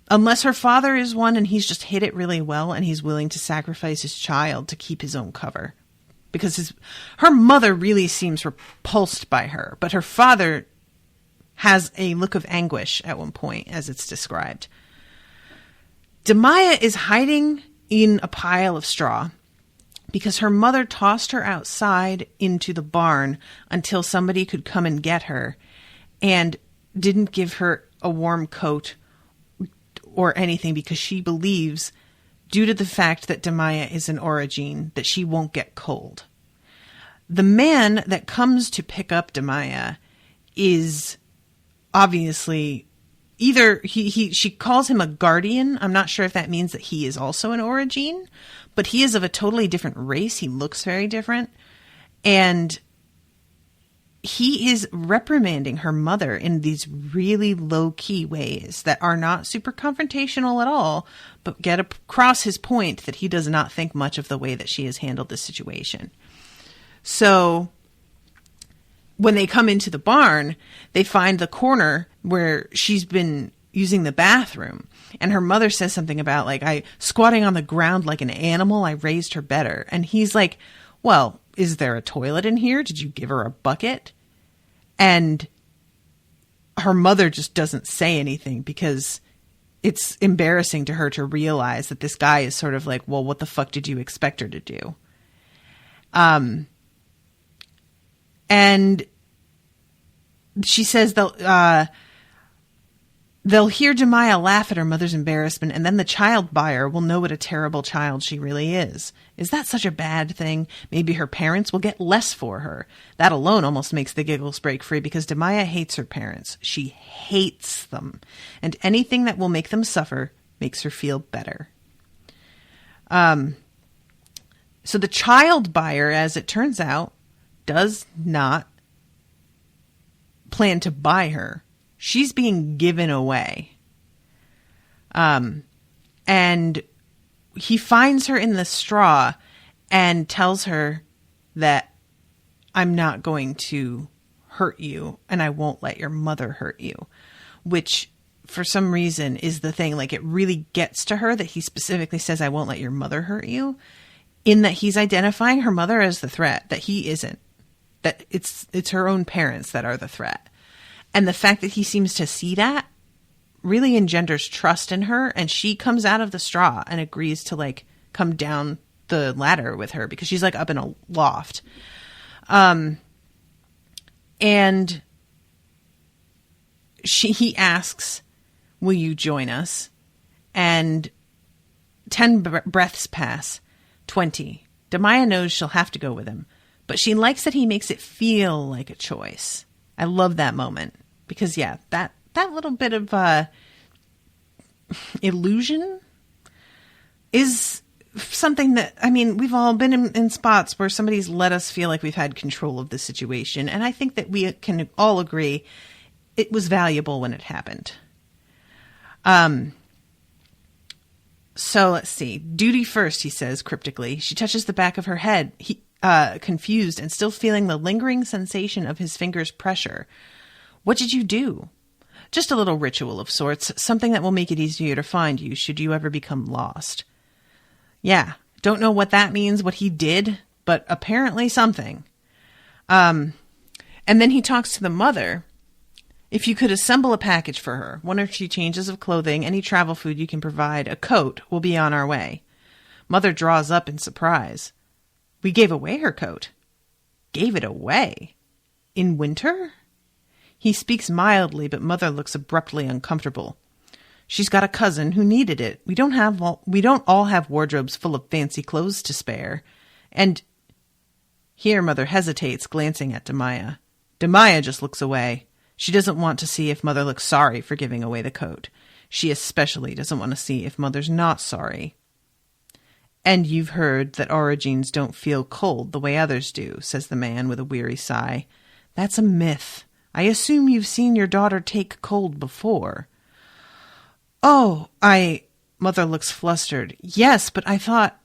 B: unless her father is one and he's just hid it really well and he's willing to sacrifice his child to keep his own cover. Because her mother really seems repulsed by her, but her father has a look of anguish at one point, as it's described. Damaya is hiding in a pile of straw because her mother tossed her outside into the barn until somebody could come and get her, and didn't give her a warm coat or anything because she believes due to the fact that Damaya is an Origene, that she won't get cold. The man that comes to pick up Damaya is obviously either she calls him a guardian. I'm not sure if that means that he is also an Origene, but he is of a totally different race. He looks very different. And he is reprimanding her mother in these really low-key ways that are not super confrontational at all, but get across his point that he does not think much of the way that she has handled this situation. So when they come into the barn, they find the corner where she's been using the bathroom. And her mother says something about, like, I squatting on the ground like an animal, I raised her better. And he's like, well, is there a toilet in here? Did you give her a bucket? And her mother just doesn't say anything because it's embarrassing to her to realize that this guy is sort of like, well, what the fuck did you expect her to do? And she says they'll hear Damaya laugh at her mother's embarrassment, and then the child buyer will know what a terrible child she really is. Is that such a bad thing? Maybe her parents will get less for her. That alone almost makes the giggles break free, because Damaya hates her parents. She hates them. And anything that will make them suffer makes her feel better. So the child buyer, as it turns out, does not plan to buy her. She's being given away. And he finds her in the straw and tells her that I'm not going to hurt you and I won't let your mother hurt you, which for some reason is the thing. Like, it really gets to her that he specifically says, I won't let your mother hurt you, in that he's identifying her mother as the threat, that he isn't, that it's her own parents that are the threat. And the fact that he seems to see that really engenders trust in her. And she comes out of the straw and agrees to, like, come down the ladder with her, because she's, like, up in a loft. And he asks, will you join us? And 10 breaths pass. 20. Damaya knows she'll have to go with him, but she likes that he makes it feel like a choice. I love that moment because, yeah, that little bit of illusion is something that, I mean, we've all been in spots where somebody's let us feel like we've had control of the situation. And I think that we can all agree it was valuable when it happened. So let's see. Duty first, he says cryptically. She touches the back of her head, confused and still feeling the lingering sensation of his fingers' pressure. What did you do? Just a little ritual of sorts, something that will make it easier to find you should you ever become lost. Yeah, don't know what that means, what he did, but apparently something. And then he talks to the mother. If you could assemble a package for her, 1 or 2 changes of clothing, any travel food you can provide, a coat, we'll be on our way. Mother draws up in surprise. We gave away her coat. Gave it away? In winter? He speaks mildly, but Mother looks abruptly uncomfortable. She's got a cousin who needed it. We don't all have wardrobes full of fancy clothes to spare. And here Mother hesitates, glancing at Damaya. Damaya just looks away. She doesn't want to see if Mother looks sorry for giving away the coat. She especially doesn't want to see if Mother's not sorry. And you've heard that Origines don't feel cold the way others do, says the man with a weary sigh. That's a myth. I assume you've seen your daughter take cold before. Oh, Mother looks flustered. Yes, but I thought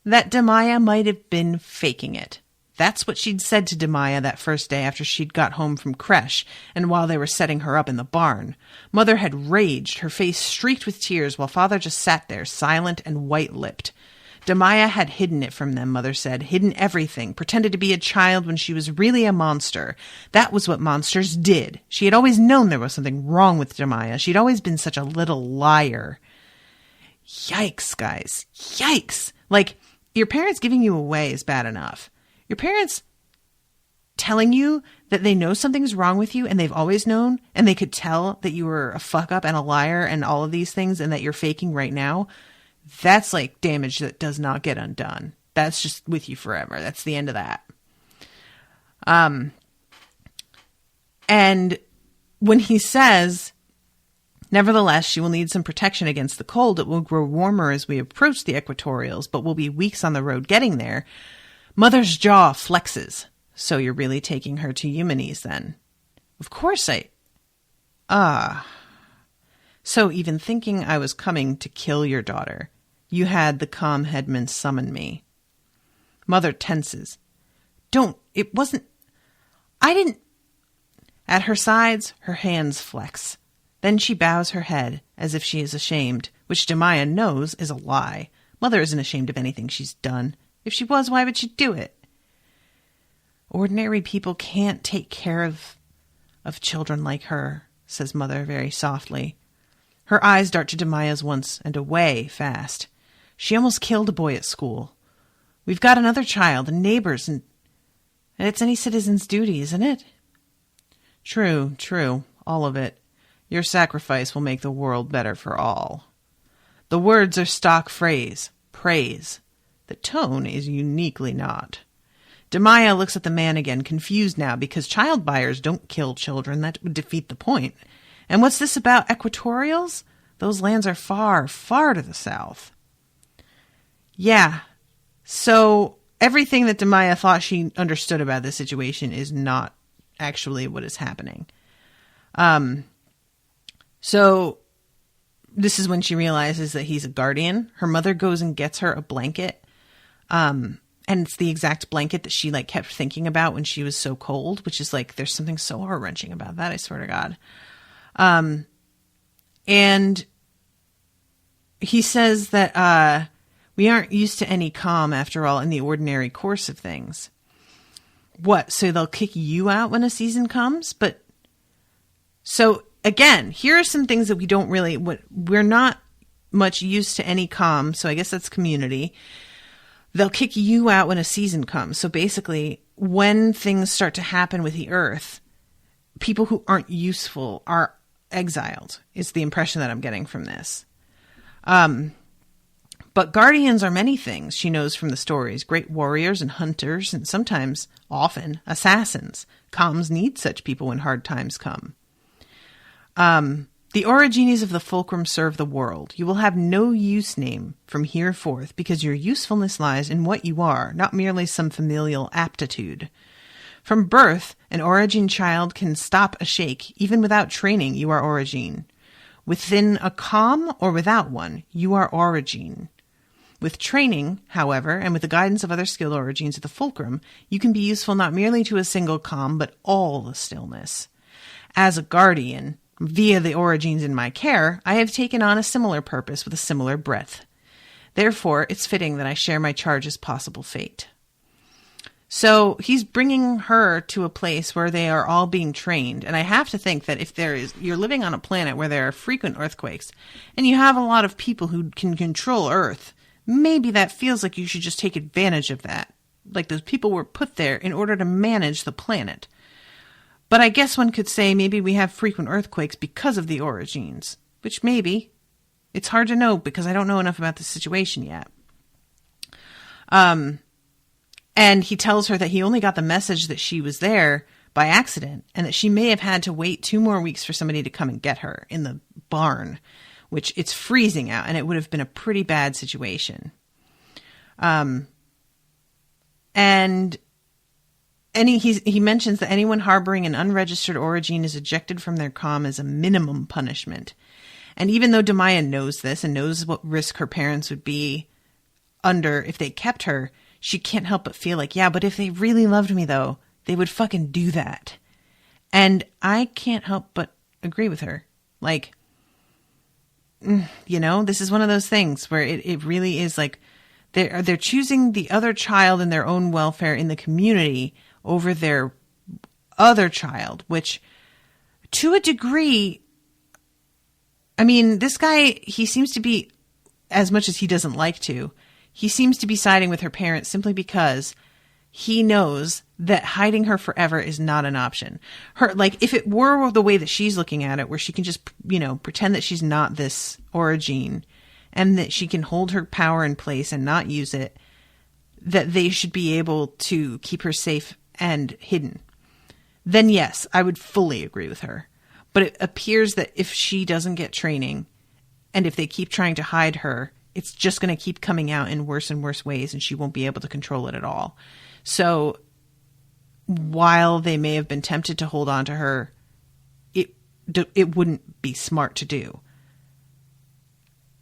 B: that Damaya might have been faking it. That's what she'd said to Damaya that first day after she'd got home from creche and while they were setting her up in the barn. Mother had raged, her face streaked with tears, while Father just sat there, silent and white-lipped. Damaya had hidden it from them, Mother said, hidden everything, pretended to be a child when she was really a monster. That was what monsters did. She had always known there was something wrong with Damaya. She'd always been such a little liar. Yikes, guys. Yikes. Like, your parents giving you away is bad enough. Your parents telling you that they know something's wrong with you and they've always known, and they could tell that you were a fuck up and a liar and all of these things and that you're faking right now, that's like damage that does not get undone. That's just with you forever. That's the end of that. And when he says, nevertheless, she will need some protection against the cold. It will grow warmer as we approach the equatorials, but we'll be weeks on the road getting there. Mother's jaw flexes. So you're really taking her to Eumenes then? Of course So even thinking I was coming to kill your daughter, you had the calm headman summon me. Mother tenses. I didn't. At her sides, her hands flex. Then she bows her head as if she is ashamed, which Damaya knows is a lie. Mother isn't ashamed of anything she's done. If she was, why would she do it? Ordinary people can't take care of children like her, says Mother very softly. Her eyes dart to Damaya's once and away fast. She almost killed a boy at school. We've got another child and neighbors, and it's any citizen's duty, isn't it? True, all of it. Your sacrifice will make the world better for all. The words are stock phrase, praise. The tone is uniquely not. Damaya looks at the man again, confused now, because child buyers don't kill children. That would defeat the point. And what's this about equatorials? Those lands are far, far to the south. Yeah. So everything that Damaya thought she understood about this situation is not actually what is happening. So this is when she realizes that he's a guardian. Her mother goes and gets her a blanket. And it's the exact blanket that she like kept thinking about when she was so cold, which is like, there's something so heart-wrenching about that. I swear to God. And he says that, we aren't used to any calm after all in the ordinary course of things. What? So they'll kick you out when a season comes? But so again, here are some things that we don't really, we're not much used to any calm. So I guess that's community. They'll kick you out when a season comes. So basically, when things start to happen with the earth, people who aren't useful are exiled, is the impression that I'm getting from this. But guardians are many things, she knows from the stories. Great warriors and hunters, and sometimes, often, assassins. Comms need such people when hard times come. The origines of the fulcrum serve the world. You will have no use name from here forth, because your usefulness lies in what you are, not merely some familial aptitude. From birth, an origin child can stop a shake. Even without training, you are origin. Within a calm or without one, you are origin. With training, however, and with the guidance of other skilled origins of the fulcrum, you can be useful not merely to a single calm, but all the stillness. As a guardian, via the origins in my care, I have taken on a similar purpose with a similar breadth. Therefore, it's fitting that I share my charge's possible fate. So he's bringing her to a place where they are all being trained. And I have to think that if you're living on a planet where there are frequent earthquakes and you have a lot of people who can control Earth, maybe that feels like you should just take advantage of that. Like those people were put there in order to manage the planet. But I guess one could say maybe we have frequent earthquakes because of the origins, which maybe. It's hard to know because I don't know enough about the situation yet. And he tells her that he only got the message that she was there by accident and that she may have had to wait 2 more weeks for somebody to come and get her in the barn, which it's freezing out and it would have been a pretty bad situation. And he mentions that anyone harboring an unregistered origin is ejected from their comm as a minimum punishment. And even though Damaya knows this and knows what risk her parents would be under if they kept her, she can't help but feel like, yeah, but if they really loved me, though, they would fucking do that. And I can't help but agree with her. Like, you know, this is one of those things where it really is like they're choosing the other child and their own welfare in the community over their other child, which to a degree, I mean, this guy, he seems to be, as much as he doesn't like to, he seems to be siding with her parents simply because he knows that hiding her forever is not an option. Like, if it were the way that she's looking at it, where she can just, you know, pretend that she's not this origin and that she can hold her power in place and not use it, that they should be able to keep her safe and hidden, then yes, I would fully agree with her. But it appears that if she doesn't get training, and if they keep trying to hide her, it's just going to keep coming out in worse and worse ways, and she won't be able to control it at all. So while they may have been tempted to hold on to her, it wouldn't be smart to do.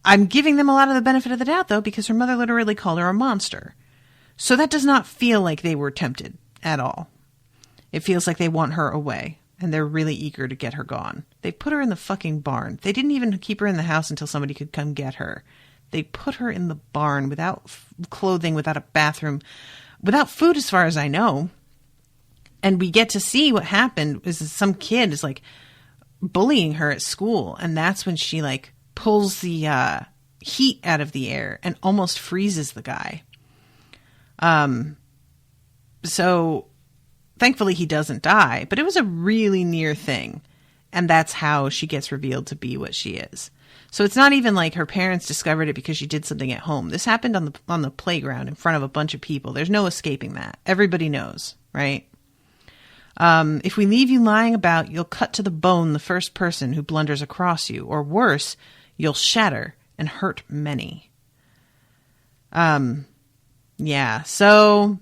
B: I'm giving them a lot of the benefit of the doubt, though, because her mother literally called her a monster. So that does not feel like they were tempted at all. It feels like they want her away, and they're really eager to get her gone. They put her in the fucking barn. They didn't even keep her in the house until somebody could come get her. They put her in the barn without clothing, without a bathroom, without food as far as I know. And we get to see what happened is some kid is like bullying her at school. And that's when she like pulls the heat out of the air and almost freezes the guy. So thankfully he doesn't die, but it was a really near thing. And that's how she gets revealed to be what she is. So it's not even like her parents discovered it because she did something at home. This happened on the playground in front of a bunch of people. There's no escaping that. Everybody knows, right? If we leave you lying about, you'll cut to the bone the first person who blunders across you, or worse, you'll shatter and hurt many. Yeah, so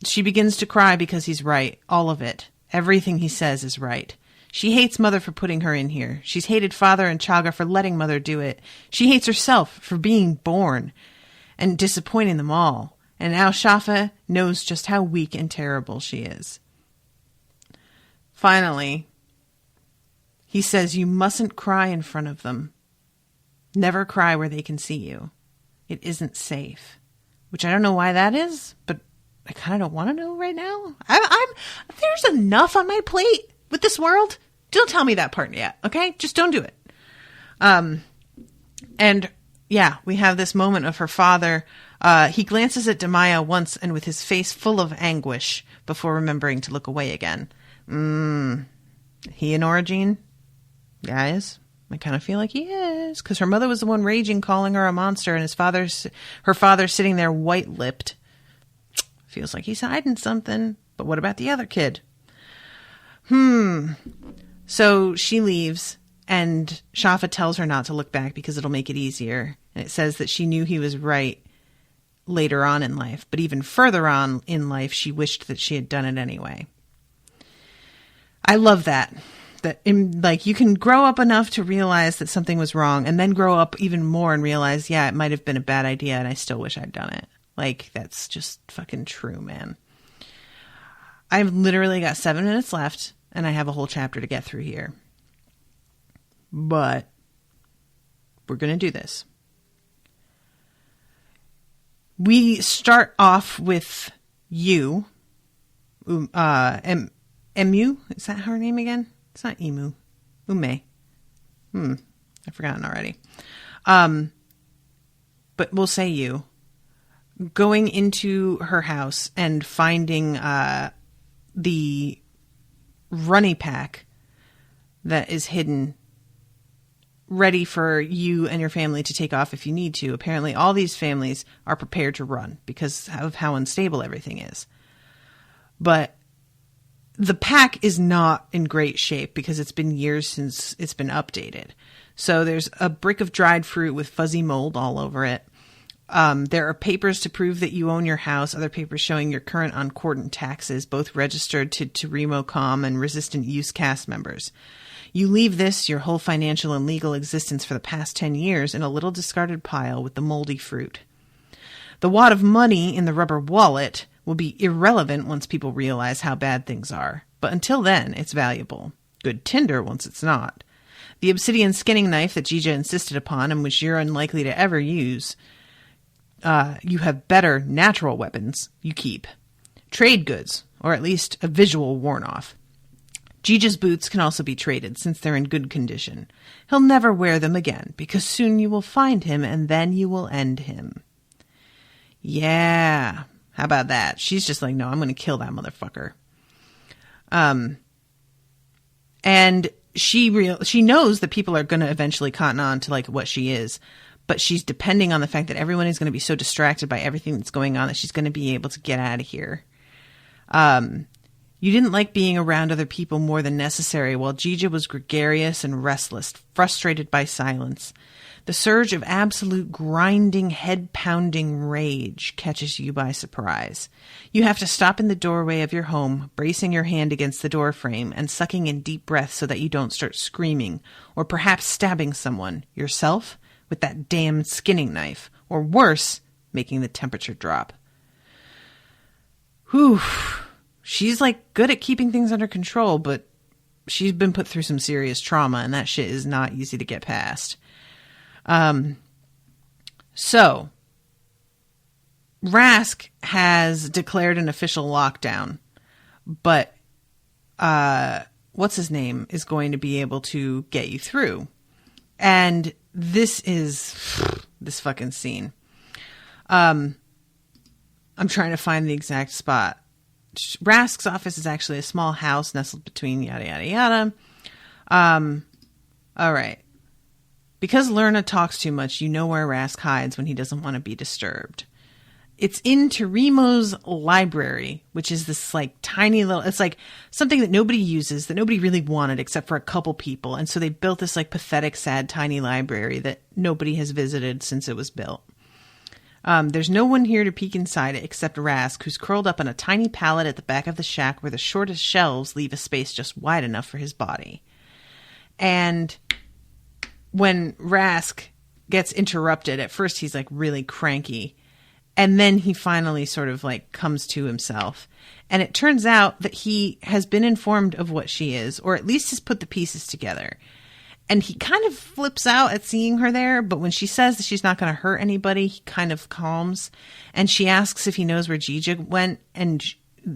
B: she begins to cry because he's right. All of it. Everything he says is right. She hates Mother for putting her in here. She's hated Father and Chaga for letting Mother do it. She hates herself for being born and disappointing them all. And now Shafa knows just how weak and terrible she is. Finally, he says you mustn't cry in front of them. Never cry where they can see you. It isn't safe. Which I don't know why that is, but I kind of don't want to know right now. There's enough on my plate with this world. Don't tell me that part yet, okay? Just don't do it. And yeah, we have this moment of her father. He glances at Damaya once and with his face full of anguish before remembering to look away again. He an Origine? Guys, I kind of feel like he is. Because her mother was the one raging, calling her a monster, and her father sitting there white-lipped. Feels like he's hiding something. But what about the other kid? So she leaves, and Shafa tells her not to look back because it'll make it easier. And it says that she knew he was right later on in life, but even further on in life, she wished that she had done it anyway. I love that. Like, you can grow up enough to realize that something was wrong, and then grow up even more and realize, yeah, it might have been a bad idea, and I still wish I'd done it. Like, that's just fucking true, man. I've literally got 7 minutes left, and I have a whole chapter to get through here. But we're going to do this. We start off with you. Emu? Is that her name again? It's not Emu. Ume. I've forgotten already. But we'll say you. Going into her house and finding the runny pack that is hidden, ready for you and your family to take off if you need to. Apparently all these families are prepared to run because of how unstable everything is. But the pack is not in great shape because it's been years since it's been updated. So there's a brick of dried fruit with fuzzy mold all over it. There are papers to prove that you own your house, other papers showing your current uncordant taxes, both registered to Remocom and resistant use cast members. You leave this, your whole financial and legal existence for the past 10 years, in a little discarded pile with the moldy fruit. The wad of money in the rubber wallet will be irrelevant once people realize how bad things are. But until then, it's valuable. Good tinder once it's not. The obsidian skinning knife that Jija insisted upon and which you're unlikely to ever use. You have better natural weapons you keep. Trade goods, or at least a visual worn-off. Jija's boots can also be traded since they're in good condition. He'll never wear them again because soon you will find him and then you will end him. Yeah. How about that? She's just like, no, I'm going to kill that motherfucker. And she knows that people are going to eventually cotton on to like what she is, but she's depending on the fact that everyone is going to be so distracted by everything that's going on that she's going to be able to get out of here. You didn't like being around other people more than necessary, while Jija was gregarious and restless, frustrated by silence. The surge of absolute grinding, head-pounding rage catches you by surprise. You have to stop in the doorway of your home, bracing your hand against the doorframe and sucking in deep breaths so that you don't start screaming, or perhaps stabbing someone, yourself, with that damn skinning knife, or worse, making the temperature drop. Whew. She's, like, good at keeping things under control, but she's been put through some serious trauma, and that shit is not easy to get past. So, Rask has declared an official lockdown, but, what's his name is going to be able to get you through. And this is this fucking scene. I'm trying to find the exact spot. Rask's office is actually a small house nestled between yada, yada, yada. All right. Because Lerna talks too much, you know where Rask hides when he doesn't want to be disturbed. It's in Terimo's library, which is this like tiny little, it's like something that nobody uses, that nobody really wanted except for a couple people. And so they built this like pathetic, sad, tiny library that nobody has visited since it was built. There's no one here to peek inside it except Rask, who's curled up on a tiny pallet at the back of the shack where the shortest shelves leave a space just wide enough for his body. And when Rask gets interrupted, at first he's like really cranky. And then he finally sort of like comes to himself. And it turns out that he has been informed of what she is, or at least has put the pieces together. And he kind of flips out at seeing her there, but when she says that she's not going to hurt anybody, he kind of calms. And she asks if he knows where Jija went, and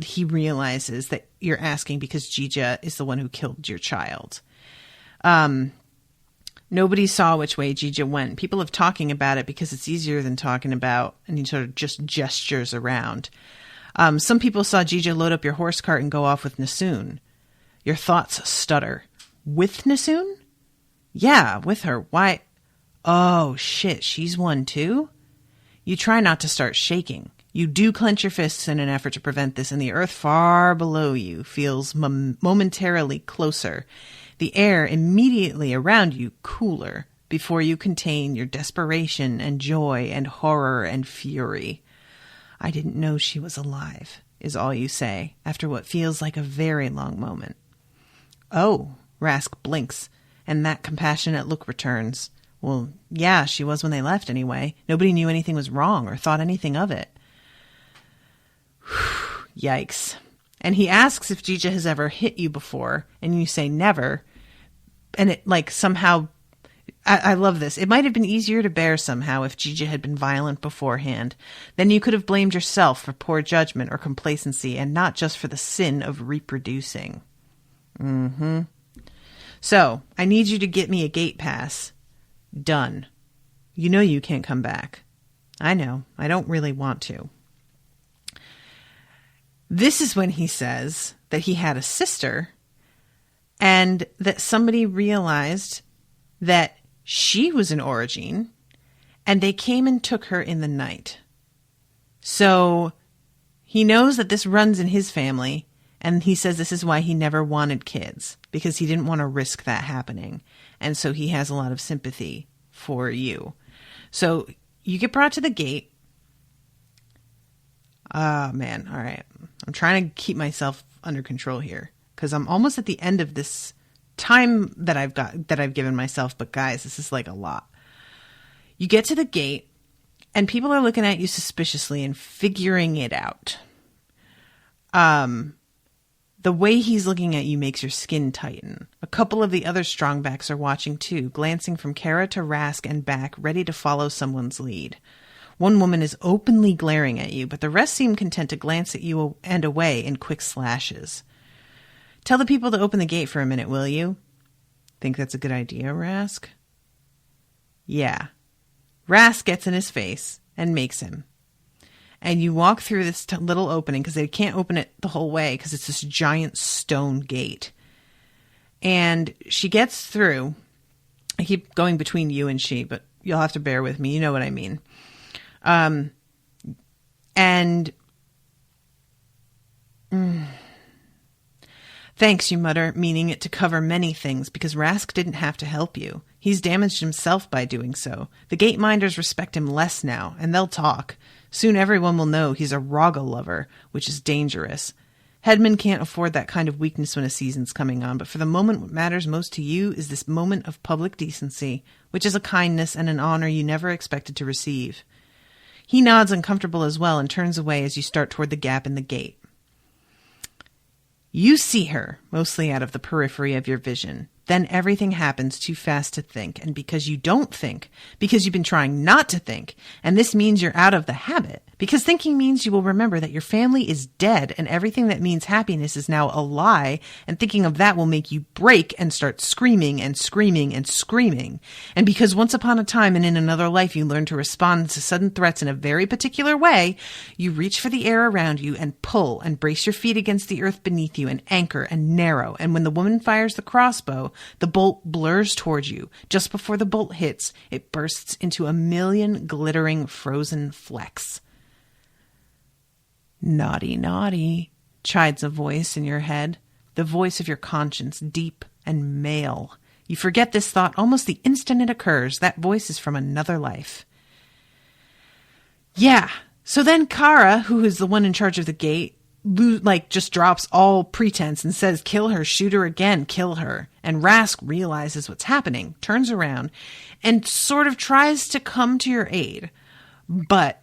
B: he realizes that you're asking because Jija is the one who killed your child. Nobody saw which way Jija went. People have talking about it because it's easier than talking about, and he sort of just gestures around. Some people saw Jija load up your horse cart and go off with Essun. Your thoughts stutter. With Essun? Yeah, with her. Why? Oh, shit, she's one too? You try not to start shaking. You do clench your fists in an effort to prevent this, and the earth far below you feels momentarily closer. The air immediately around you cooler before you contain your desperation and joy and horror and fury. I didn't know she was alive, is all you say, after what feels like a very long moment. Oh, Rask blinks, and that compassionate look returns. Well, yeah, she was when they left anyway. Nobody knew anything was wrong or thought anything of it. Yikes. And he asks if Jija has ever hit you before, and you say never. And it, like, somehow, I love this. It might have been easier to bear somehow if Jija had been violent beforehand. Then you could have blamed yourself for poor judgment or complacency, and not just for the sin of reproducing. So, I need you to get me a gate pass. Done. You know you can't come back. I know. I don't really want to. This is when he says that he had a sister and that somebody realized that she was an Origine and they came and took her in the night. So he knows that this runs in his family, and he says this is why he never wanted kids, because he didn't want to risk that happening. And so he has a lot of sympathy for you. So you get brought to the gate. Oh, man. All right. I'm trying to keep myself under control here because I'm almost at the end of this time that I've given myself. But guys, this is like a lot. You get to the gate and people are looking at you suspiciously and figuring it out. The way he's looking at you makes your skin tighten. A couple of the other strongbacks are watching too, glancing from Kara to Rask and back, ready to follow someone's lead. One woman is openly glaring at you, but the rest seem content to glance at you and away in quick slashes. Tell the people to open the gate for a minute, will you? Think that's a good idea, Rask? Yeah. Rask gets in his face and makes him. And you walk through this little opening because they can't open it the whole way because it's this giant stone gate. And she gets through. I keep going between you and she, but you'll have to bear with me. You know what I mean. Thanks, you mutter, meaning it to cover many things, because Rask didn't have to help you. He's damaged himself by doing so. The gate minders respect him less now, and they'll talk. Soon everyone will know he's a Raga lover, which is dangerous. Headman can't afford that kind of weakness when a season's coming on, but for the moment what matters most to you is this moment of public decency, which is a kindness and an honor you never expected to receive. He nods uncomfortable as well and turns away as you start toward the gap in the gate. You see her, mostly out of the periphery of your vision. Then everything happens too fast to think, and because you don't think, because you've been trying not to think, and this means you're out of the habit, because thinking means you will remember that your family is dead, and everything that means happiness is now a lie, and thinking of that will make you break and start screaming and screaming and screaming. And because once upon a time and in another life you learned to respond to sudden threats in a very particular way, you reach for the air around you and pull and brace your feet against the earth beneath you and anchor and narrow, and when the woman fires the crossbow, the bolt blurs towards you. Just before the bolt hits, it bursts into a million glittering frozen flecks. Naughty, naughty, chides a voice in your head, the voice of your conscience, deep and male. You forget this thought almost the instant it occurs. That voice is from another life. Yeah, so then Kara, who is the one in charge of the gate, just drops all pretense and says, kill her, shoot her again, kill her. And Rask realizes what's happening, turns around, and sort of tries to come to your aid. But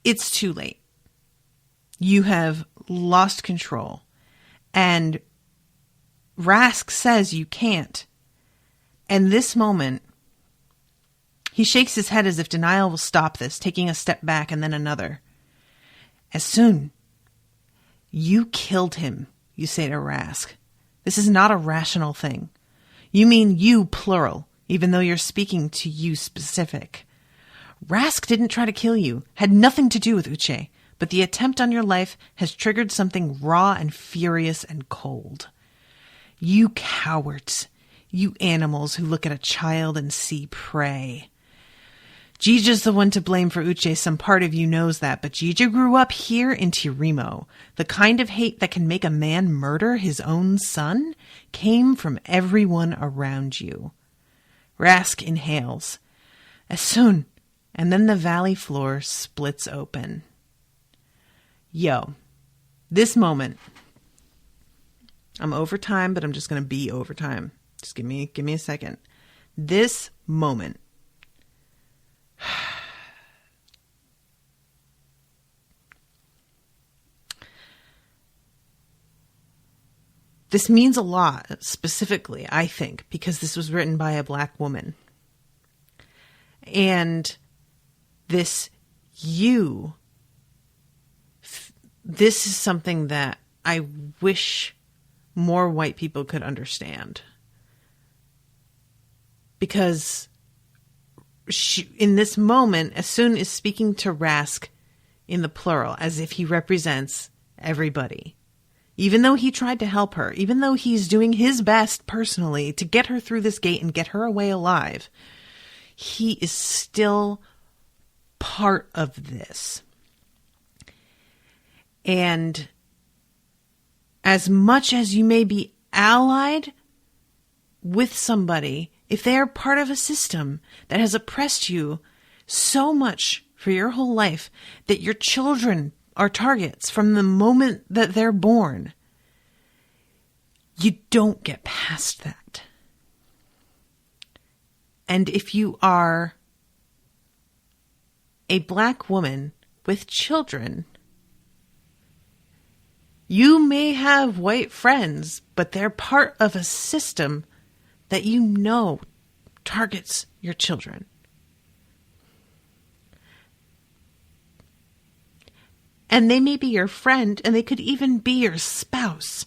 B: it's too late. You have lost control. And Rask says you can't. And this moment, he shakes his head as if denial will stop this, taking a step back and then another. Essun, you killed him, you say to Rask. This is not a rational thing. You mean you, plural, even though you're speaking to you specific. Rask didn't try to kill you, had nothing to do with Uche, but the attempt on your life has triggered something raw and furious and cold. You cowards, you animals who look at a child and see prey. Gija's the one to blame for Uche. Some part of you knows that, but Gija grew up here in Tirimo. The kind of hate that can make a man murder his own son came from everyone around you. Rask inhales. Essun, and then the valley floor splits open. Yo, this moment. I'm over time, but I'm just going to be over time. Just give me a second. This moment. This means a lot, specifically, I think, because this was written by a Black woman. And this is something that I wish more white people could understand. Because in this moment, Essun is speaking to Rask in the plural, as if he represents everybody. Even though he tried to help her, even though he's doing his best personally to get her through this gate and get her away alive, he is still part of this. And as much as you may be allied with somebody, if they are part of a system that has oppressed you so much for your whole life that your children are targets from the moment that they're born, you don't get past that. And if you are a Black woman with children, you may have white friends, but they're part of a system that you know targets your children. And they may be your friend, and they could even be your spouse,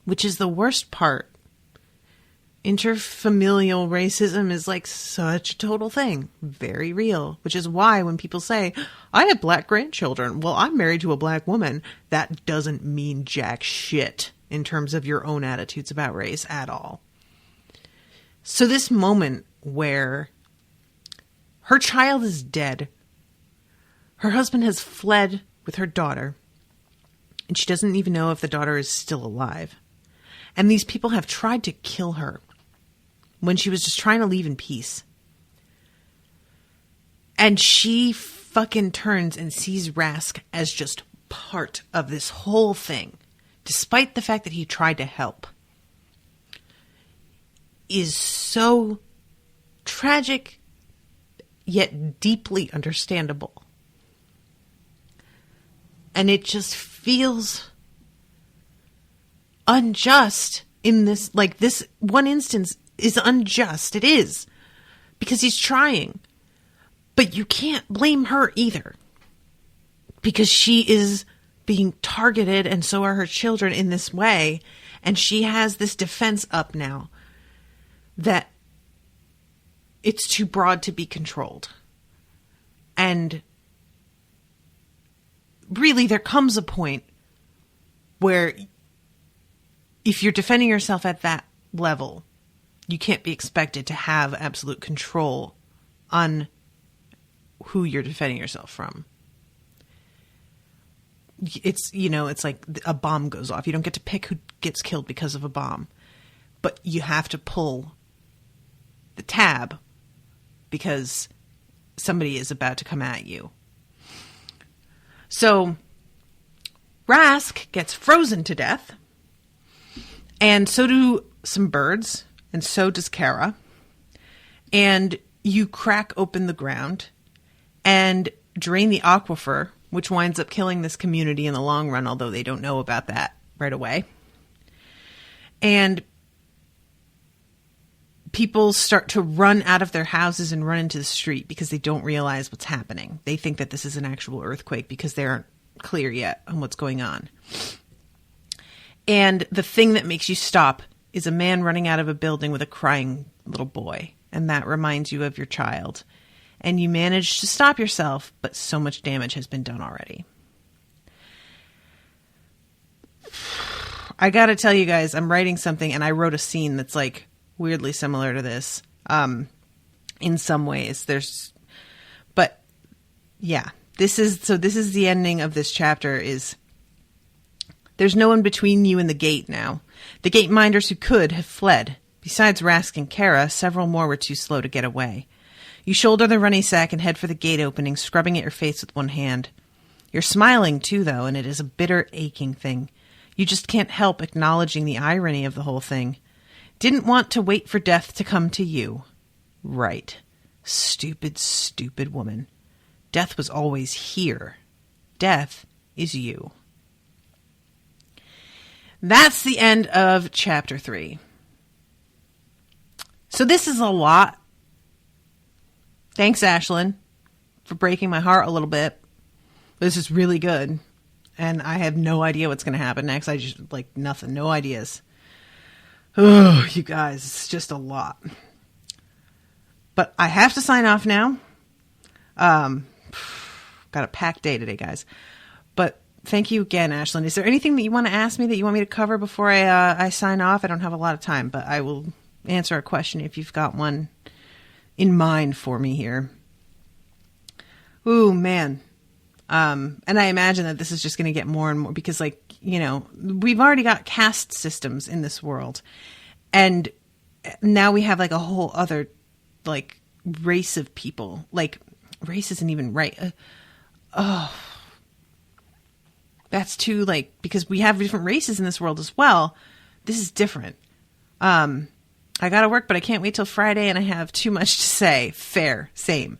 B: which is the worst part. Interfamilial racism is like such a total thing. Very real. Which is why when people say, I have Black grandchildren, well, I'm married to a Black woman, that doesn't mean jack shit in terms of your own attitudes about race at all. So this moment where her child is dead. Her husband has fled with her daughter, and she doesn't even know if the daughter is still alive. And these people have tried to kill her when she was just trying to leave in peace. And she fucking turns and sees Rask as just part of this whole thing, despite the fact that he tried to help. Is so tragic, yet deeply understandable. And it just feels unjust in this, like, this one instance is unjust. It is. Because he's trying. But you can't blame her either. Because she is being targeted, and so are her children in this way. And she has this defense up now that it's too broad to be controlled. And really, there comes a point where if you're defending yourself at that level, you can't be expected to have absolute control on who you're defending yourself from. It's, you know, it's like a bomb goes off. You don't get to pick who gets killed because of a bomb, but you have to pull the tab because somebody is about to come at you. So Rask gets frozen to death, and so do some birds, and so does Kara. And you crack open the ground and drain the aquifer, which winds up killing this community in the long run, although they don't know about that right away. And people start to run out of their houses and run into the street because they don't realize what's happening. They think that this is an actual earthquake because they aren't clear yet on what's going on. And the thing that makes you stop is a man running out of a building with a crying little boy. And that reminds you of your child. And you manage to stop yourself, but so much damage has been done already. I gotta tell you guys, I'm writing something, and I wrote a scene that's like weirdly similar to this. In some ways, but yeah, this is the ending of this chapter. Is there's no one between you and the gate now. The gate minders who could have fled. Besides Rask and Kara, several more were too slow to get away. You shoulder the runny sack and head for the gate opening, scrubbing at your face with one hand. You're smiling too, though, and it is a bitter, aching thing. You just can't help acknowledging the irony of the whole thing. Didn't want to wait for death to come to you. Right. Stupid, stupid woman. Death was always here. Death is you. That's the end of chapter 3. So this is a lot. Thanks, Ashlynn, for breaking my heart a little bit. This is really good. And I have no idea what's going to happen next. I just, like, nothing. No ideas. Oh, you guys, it's just a lot. But I have to sign off now. Got a packed day today, guys. But thank you again, Ashlynn. Is there anything that you want to ask me that you want me to cover before I sign off? I don't have a lot of time, but I will answer a question if you've got one in mind for me here. Ooh, man. And I imagine that this is just going to get more and more because, like, you know, we've already got caste systems in this world. And now we have, like, a whole other, like, race of people. Like, race isn't even right. That's too, like, because we have different races in this world as well. This is different. I gotta work, but I can't wait till Friday, and I have too much to say. Fair. Same.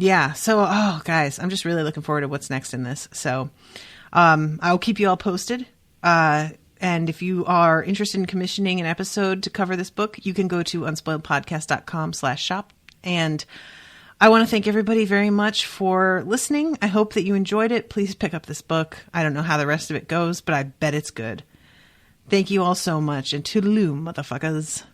B: Yeah, so, guys, I'm just really looking forward to what's next in this. So, I'll keep you all posted. And if you are interested in commissioning an episode to cover this book, you can go to unspoiledpodcast.com/shop. And I want to thank everybody very much for listening. I hope that you enjoyed it. Please pick up this book. I don't know how the rest of it goes, but I bet it's good. Thank you all so much, and toodaloo, motherfuckers.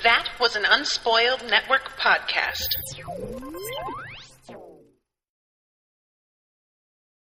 A: That was an Unspoiled Network podcast.